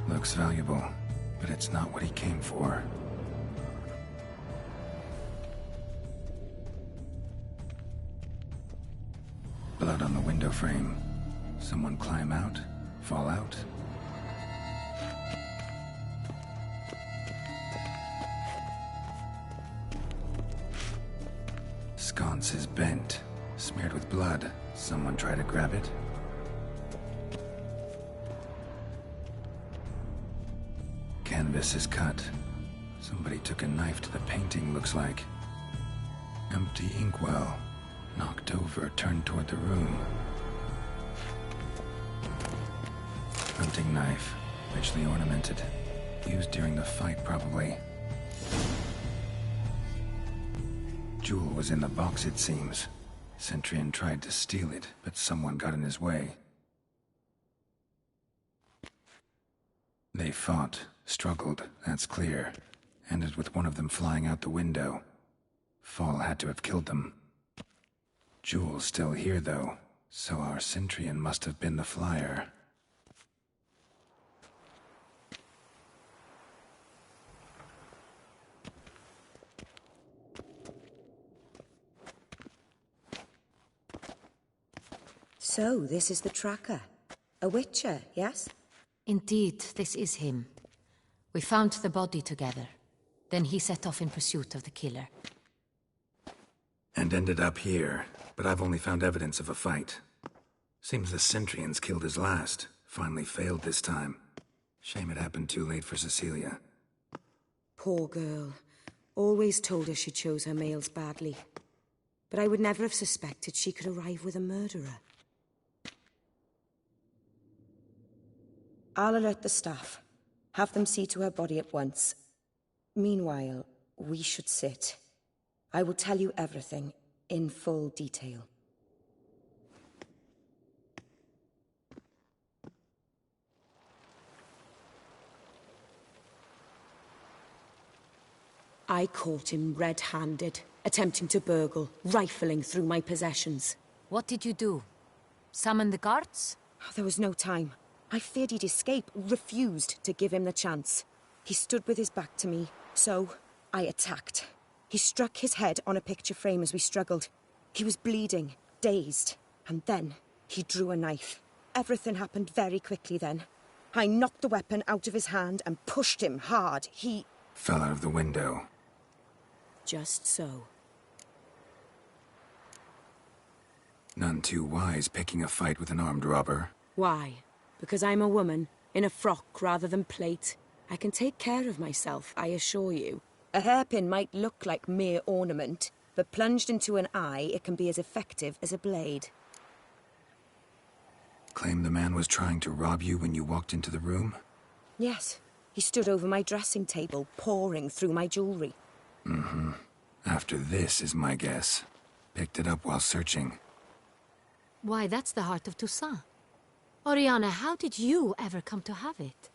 Looks valuable, but it's not what he came for. Blood on the window frame. Someone climb out? Fall out? Sconce is bent, smeared with blood. Someone try to grab it? Canvas is cut. Somebody took a knife to the painting, looks like. Empty inkwell. Knocked over, turned toward the room. Hunting knife. Richly ornamented. Used during the fight, probably. Jewel was in the box, it seems. Centurion tried to steal it, but someone got in his way. They fought, struggled, that's clear. Ended with one of them flying out the window. Fall had to have killed them. Jewel's still here, though, so our Centurion must have been the flyer. So, this is the tracker. A witcher, yes? Indeed, this is him. We found the body together. Then he set off in pursuit of the killer. And ended up here, but I've only found evidence of a fight. Seems the Centurions killed his last. Finally failed this time. Shame it happened too late for Cecilia. Poor girl. Always told her she chose her males badly. But I would never have suspected she could arrive with a murderer. I'll alert the staff. Have them see to her body at once. Meanwhile, we should sit. I will tell you everything, in full detail. I caught him red-handed, attempting to burgle, rifling through my possessions. What did you do? Summon the guards? There was no time. I feared he'd escape, refused to give him the chance. He stood with his back to me, so I attacked. He struck his head on a picture frame as we struggled. He was bleeding, dazed, and then he drew a knife. Everything happened very quickly then. I knocked the weapon out of his hand and pushed him hard. He fell out of the window. Just so. None too wise picking a fight with an armed robber. Why? Because I'm a woman, in a frock rather than plate. I can take care of myself, I assure you. A hairpin might look like mere ornament, but plunged into an eye, it can be as effective as a blade. Claim the man was trying to rob you when you walked into the room? Yes. He stood over my dressing table, pouring through my jewelry. Mm-hmm. After this is my guess. Picked it up while searching. Why, that's the heart of Toussaint. Oriana, how did you ever come to have it?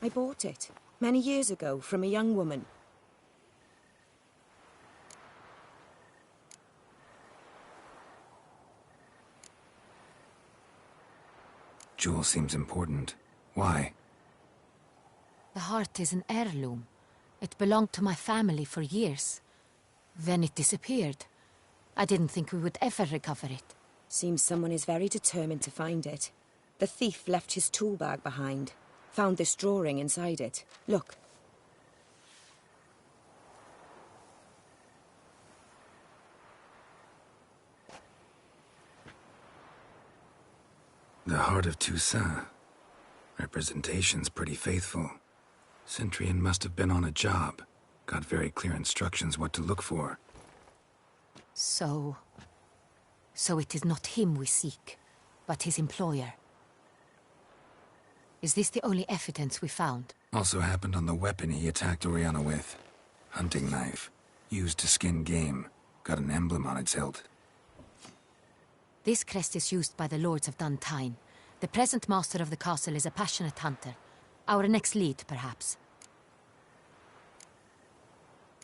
I bought it, many years ago, from a young woman. Jewel seems important. Why? The heart is an heirloom. It belonged to my family for years. Then it disappeared. I didn't think we would ever recover it. Seems someone is very determined to find it. The thief left his tool bag behind. Found this drawing inside it. Look. The heart of Toussaint. Representation's pretty faithful. Centurion must have been on a job. Got very clear instructions what to look for. So it is not him we seek, but his employer. Is this the only evidence we found? Also happened on the weapon he attacked Oriana with. Hunting knife. Used to skin game. Got an emblem on its hilt. This crest is used by the Lords of Duntine. The present master of the castle is a passionate hunter. Our next lead, perhaps.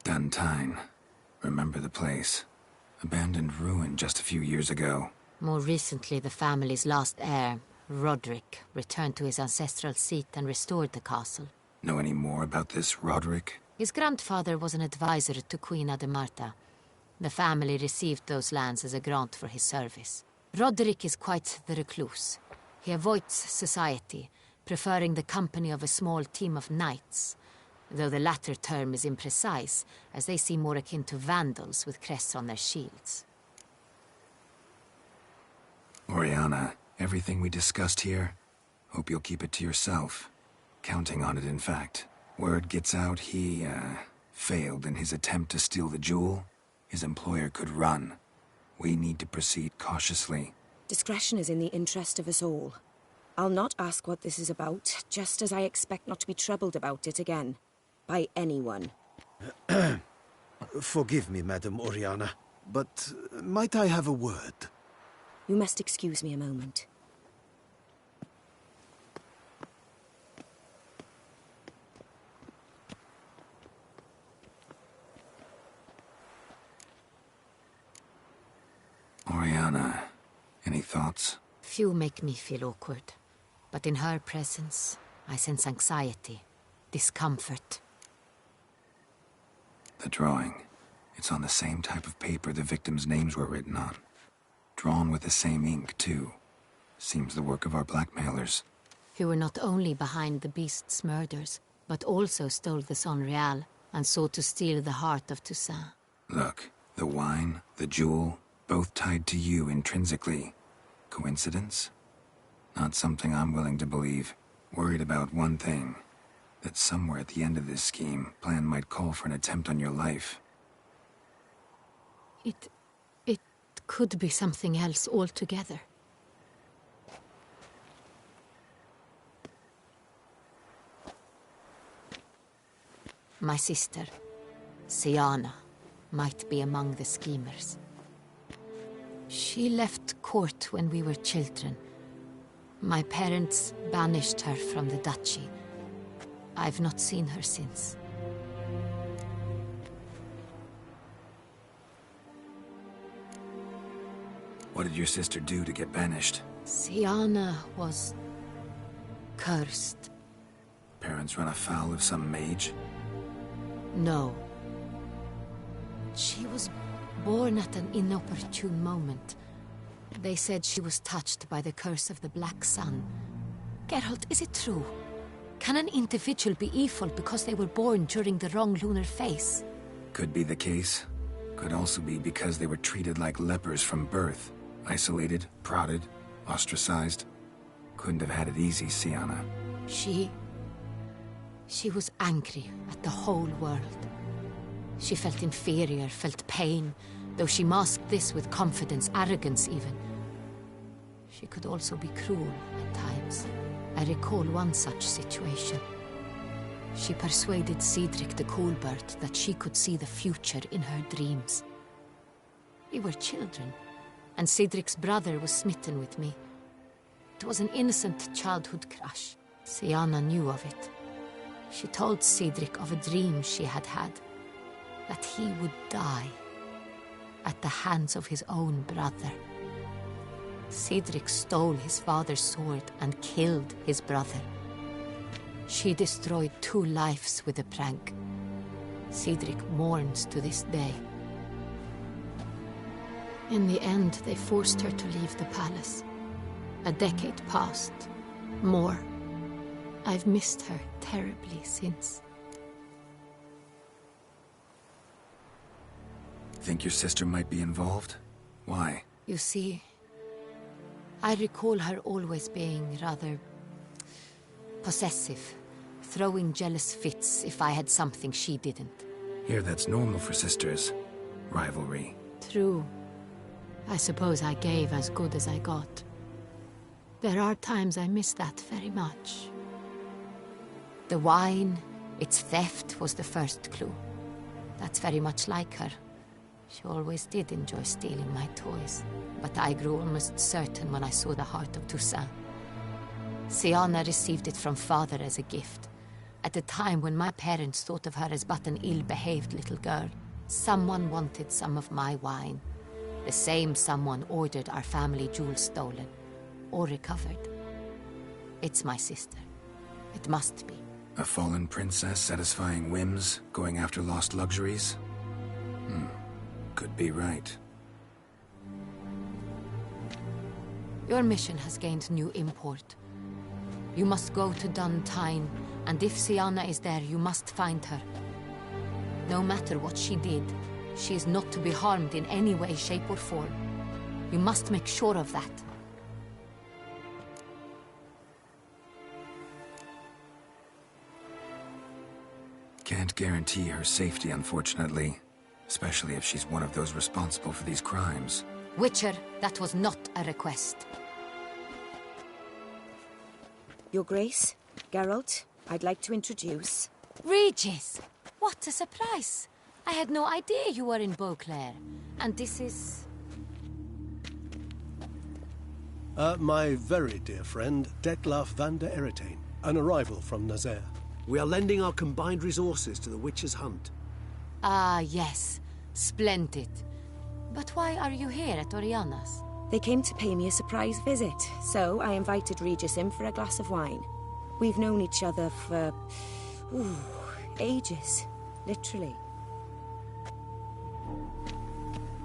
Duntine. Remember the place. Abandoned ruin just a few years ago. More recently, the family's last heir, Roderick, returned to his ancestral seat and restored the castle. Know any more about this Roderick? His grandfather was an advisor to Queen Ademarta. The family received those lands as a grant for his service. Roderick is quite the recluse. He avoids society, preferring the company of a small team of knights, though the latter term is imprecise, as they seem more akin to vandals with crests on their shields. Oriana, everything we discussed here, hope you'll keep it to yourself. Counting on it, in fact. Word gets out he, failed in his attempt to steal the jewel. His employer could run. We need to proceed cautiously. Discretion is in the interest of us all. I'll not ask what this is about, just as I expect not to be troubled about it again. By anyone. Forgive me, Madam Oriana. but might I have a word? You must excuse me a moment. Oriana, any thoughts? Few make me feel awkward, but in her presence, I sense anxiety, discomfort. The drawing. It's on the same type of paper the victims' names were written on. Drawn with the same ink, too. Seems the work of our blackmailers. Who were not only behind the beast's murders, but also stole the Sonreal and sought to steal the heart of Toussaint. Look, the wine, the jewel, both tied to you intrinsically. Coincidence? Not something I'm willing to believe. Worried about one thing. That somewhere at the end of this scheme, plan might call for an attempt on your life. It could be something else altogether. My sister, Siana, might be among the schemers. She left court when we were children. My parents banished her from the duchy. I've not seen her since. What did your sister do to get banished? Siana was cursed. Parents run afoul of some mage? No. She was born at an inopportune moment. They said she was touched by the curse of the Black Sun. Geralt, is it true? Can an individual be evil because they were born during the wrong lunar phase? Could be the case. Could also be because they were treated like lepers from birth. Isolated, prodded, ostracized. Couldn't have had it easy, Siana. She was angry at the whole world. She felt inferior, felt pain, though she masked this with confidence, arrogance even. She could also be cruel at times. I recall one such situation. She persuaded Cedric the Coolbert that she could see the future in her dreams. We were children, and Cedric's brother was smitten with me. It was an innocent childhood crush. Siana knew of it. She told Cedric of a dream she had had, that he would die at the hands of his own brother. Cedric stole his father's sword and killed his brother. She destroyed 2 lives with a prank. Cedric mourns to this day. In the end, they forced her to leave the palace. A decade passed. More. I've missed her terribly since. Think your sister might be involved? Why? You see, I recall her always being rather possessive, throwing jealous fits if I had something she didn't. Here, that's normal for sisters. Rivalry. True. I suppose I gave as good as I got. There are times I miss that very much. The wine, its theft, was the first clue. That's very much like her. She always did enjoy stealing my toys, but I grew almost certain when I saw the heart of Toussaint. Siana received it from father as a gift. At a time when my parents thought of her as but an ill-behaved little girl, someone wanted some of my wine. The same someone ordered our family jewels stolen, or recovered. It's my sister. It must be. A fallen princess satisfying whims, going after lost luxuries? Could be right. Your mission has gained new import. You must go to Dun Tine, and if Siana is there, you must find her. No matter what she did, she is not to be harmed in any way, shape, or form. You must make sure of that. Can't guarantee her safety, unfortunately. Especially if she's one of those responsible for these crimes. Witcher, that was not a request. Your Grace, Geralt, I'd like to introduce... Regis! What a surprise! I had no idea you were in Beauclair. And this is... My very dear friend, Detlaf van der Eretain, an arrival from Nazaire. We are lending our combined resources to the Witcher's hunt. Ah, yes. Splendid. But why are you here at Oriana's? They came to pay me a surprise visit, so I invited Regis in for a glass of wine. We've known each other for... ages. Literally.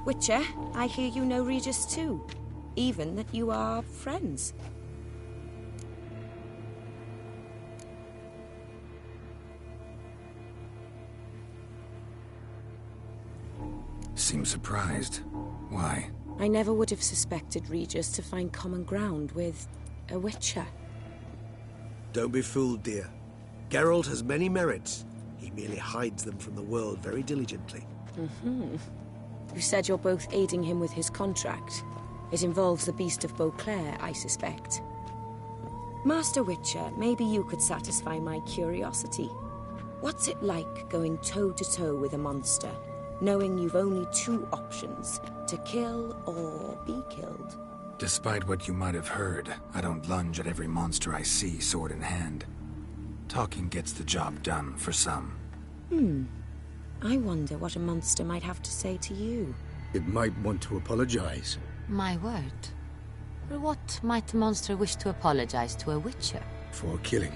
Witcher, I hear you know Regis too. Even that you are friends. Seem surprised. Why? I never would have suspected Regis to find common ground with a Witcher. Don't be fooled, dear. Geralt has many merits. He merely hides them from the world very diligently. You said you're both aiding him with his contract. It involves the Beast of Beauclair, I suspect. Master Witcher, maybe you could satisfy my curiosity. What's it like going toe-to-toe with a monster, knowing you've only two options, to kill or be killed? Despite what you might have heard, I don't lunge at every monster I see sword in hand. Talking gets the job done for some. I wonder what a monster might have to say to you. It might want to apologize. My word. For what might a monster wish to apologize to a Witcher? For killing.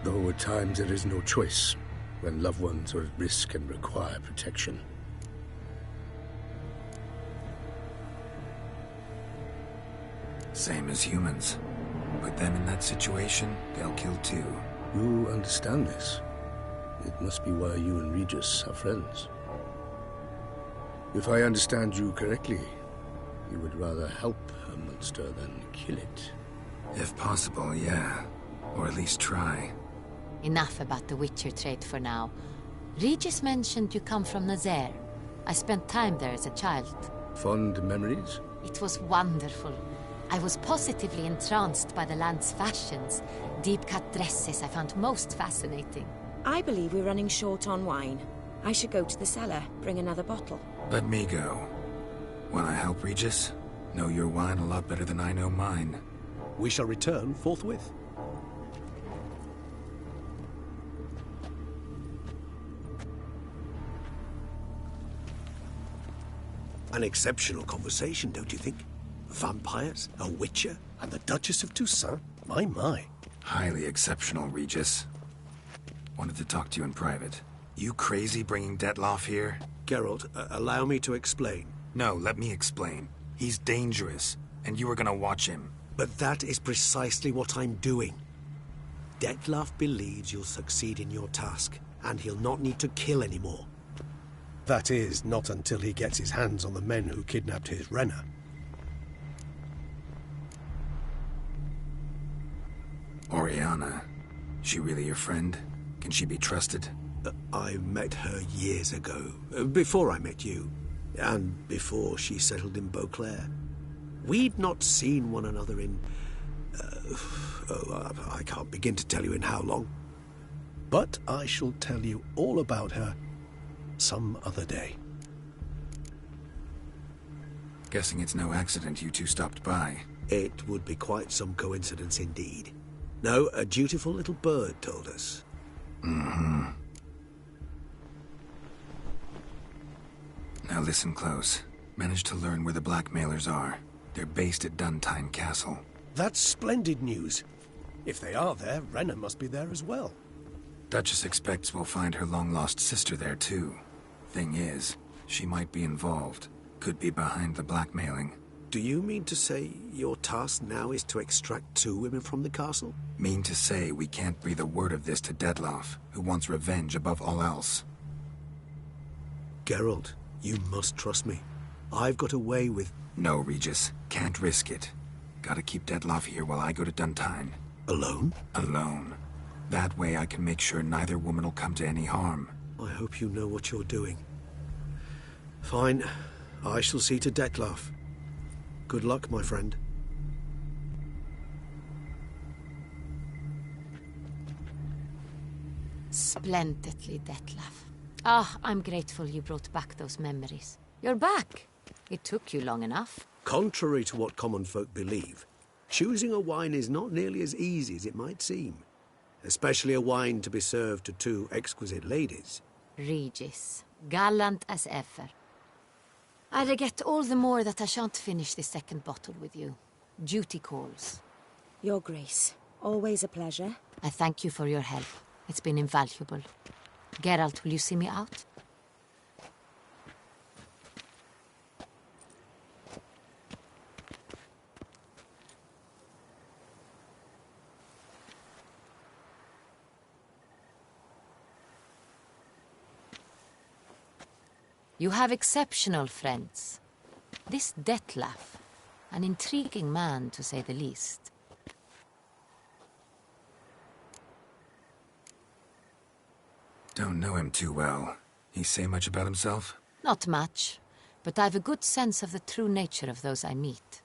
Though at times there is no choice, when loved ones are at risk and require protection. Same as humans. Put them in that situation, they'll kill too. You understand this. It must be why you and Regis are friends. If I understand you correctly, you would rather help a monster than kill it. If possible, yeah. Or at least try. Enough about the Witcher trait for now. Regis mentioned you come from Nazaire. I spent time there as a child. Fond memories? It was wonderful. I was positively entranced by the land's fashions. Deep-cut dresses I found most fascinating. I believe we're running short on wine. I should go to the cellar, bring another bottle. Let me go. Wanna help, Regis? Know your wine a lot better than I know mine. We shall return forthwith. An exceptional conversation, don't you think? Vampires, a Witcher, and the Duchess of Toussaint? My. Highly exceptional, Regis. Wanted to talk to you in private. You crazy bringing Dettlaff here? Geralt, allow me to explain. No, let me explain. He's dangerous, and you were gonna watch him. But that is precisely what I'm doing. Dettlaff believes you'll succeed in your task, and he'll not need to kill anymore. That is, not until he gets his hands on the men who kidnapped his Renna. Oriana. She really your friend? Can she be trusted? I met her years ago, before I met you, and before she settled in Beauclair. We'd not seen one another in... I can't begin to tell you in how long. But I shall tell you all about her some other day. Guessing it's no accident you two stopped by. It would be quite some coincidence indeed. No, a dutiful little bird told us. Now listen close. Managed to learn where the blackmailers are. They're based at Duntine Castle. That's splendid news. If they are there, Renna must be there as well. Duchess expects we'll find her long-lost sister there too. Thing is, she might be involved. Could be behind the blackmailing. Do you mean to say your task now is to extract 2 women from the castle? Mean to say we can't breathe a word of this to Dettlaff, who wants revenge above all else. Geralt, you must trust me. I've got away with... No, Regis. Can't risk it. Gotta keep Dettlaff here while I go to Duntine. Alone? Alone. That way I can make sure neither woman will come to any harm. I hope you know what you're doing. Fine. I shall see to Dettlaff. Good luck, my friend. Splendidly, Dettlaff. Ah, I'm grateful you brought back those memories. You're back. It took you long enough. Contrary to what common folk believe, choosing a wine is not nearly as easy as it might seem. Especially a wine to be served to two exquisite ladies. Regis, gallant as ever. I regret all the more that I shan't finish the second bottle with you. Duty calls. Your Grace, always a pleasure. I thank you for your help. It's been invaluable. Geralt, will you see me out? You have exceptional friends. This Detlef, an intriguing man to say the least. Don't know him too well. He say much about himself? Not much, but I've a good sense of the true nature of those I meet.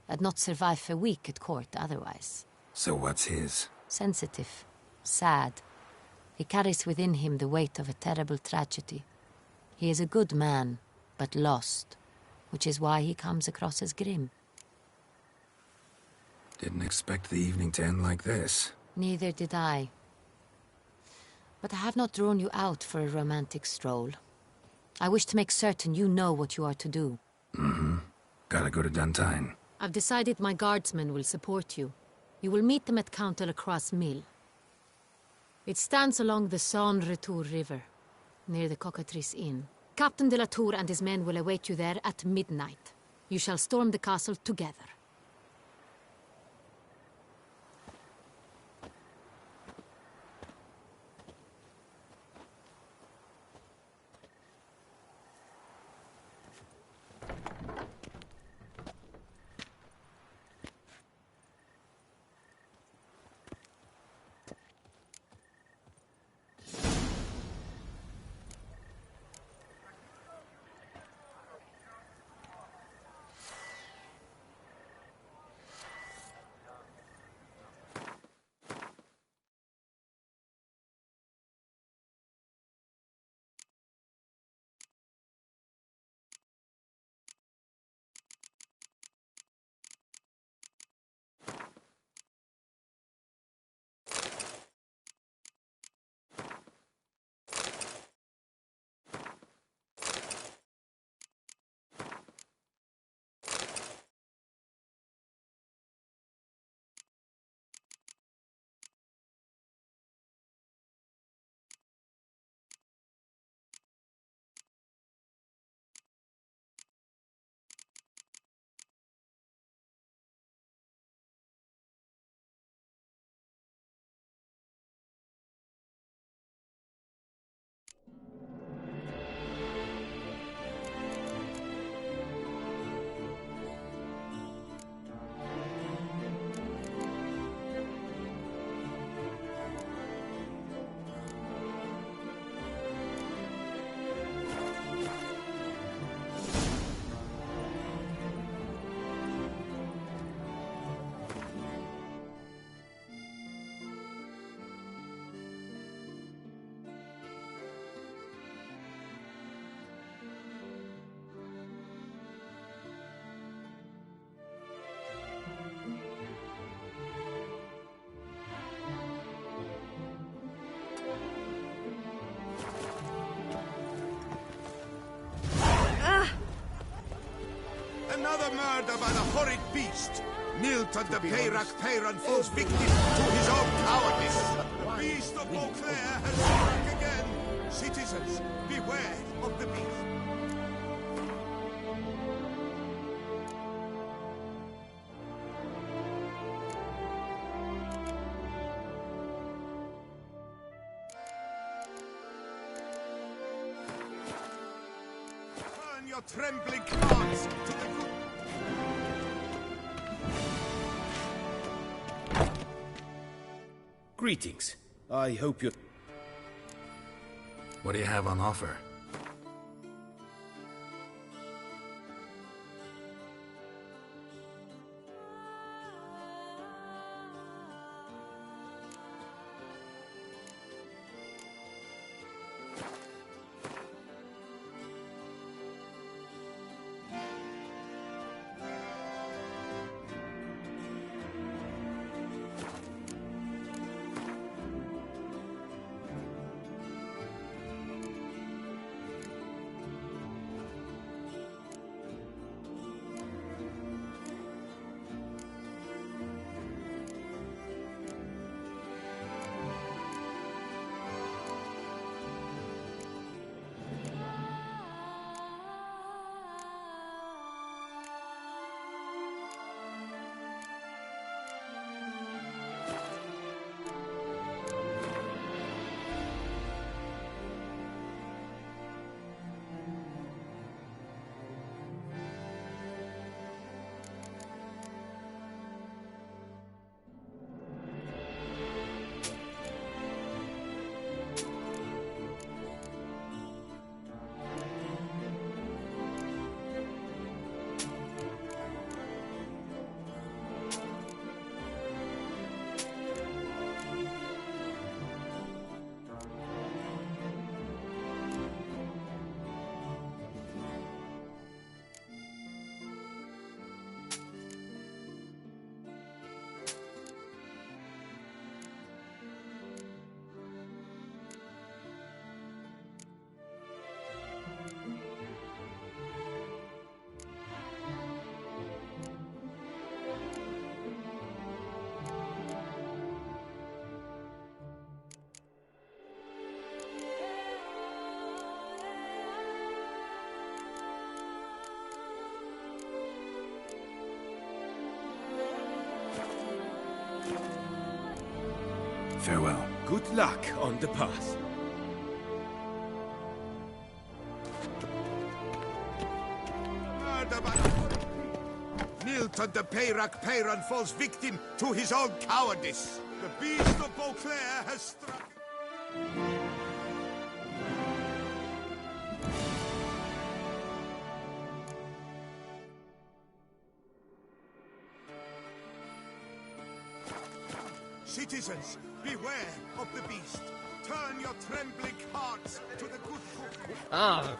I'd not survive a week at court otherwise. So what's his? Sensitive, sad. He carries within him the weight of a terrible tragedy. He is a good man, but lost, which is why he comes across as grim. Didn't expect the evening to end like this. Neither did I. But I have not drawn you out for a romantic stroll. I wish to make certain you know what you are to do. Mm-hmm. Gotta go to Duntine. I've decided my guardsmen will support you. You will meet them at Count Delacroix' mill. It stands along the Saône-Retour River, near the Cockatrice Inn. Captain de la Tour and his men will await you there at midnight. You shall storm the castle together. Another murder by the horrid beast. Milton de Peyrac-Peyran falls victim to his own cowardice. The beast of Beauclair has struck again. Citizens, beware of the beast. Turn your trembling cards to the good. Greetings. I hope you... What do you have on offer? Farewell. Good luck on the path. Nilton de Peyrac Peyran falls victim to his own cowardice. The beast of Beauclair has struck. Citizens, beware of the beast. Turn your trembling hearts to the good book. Ah,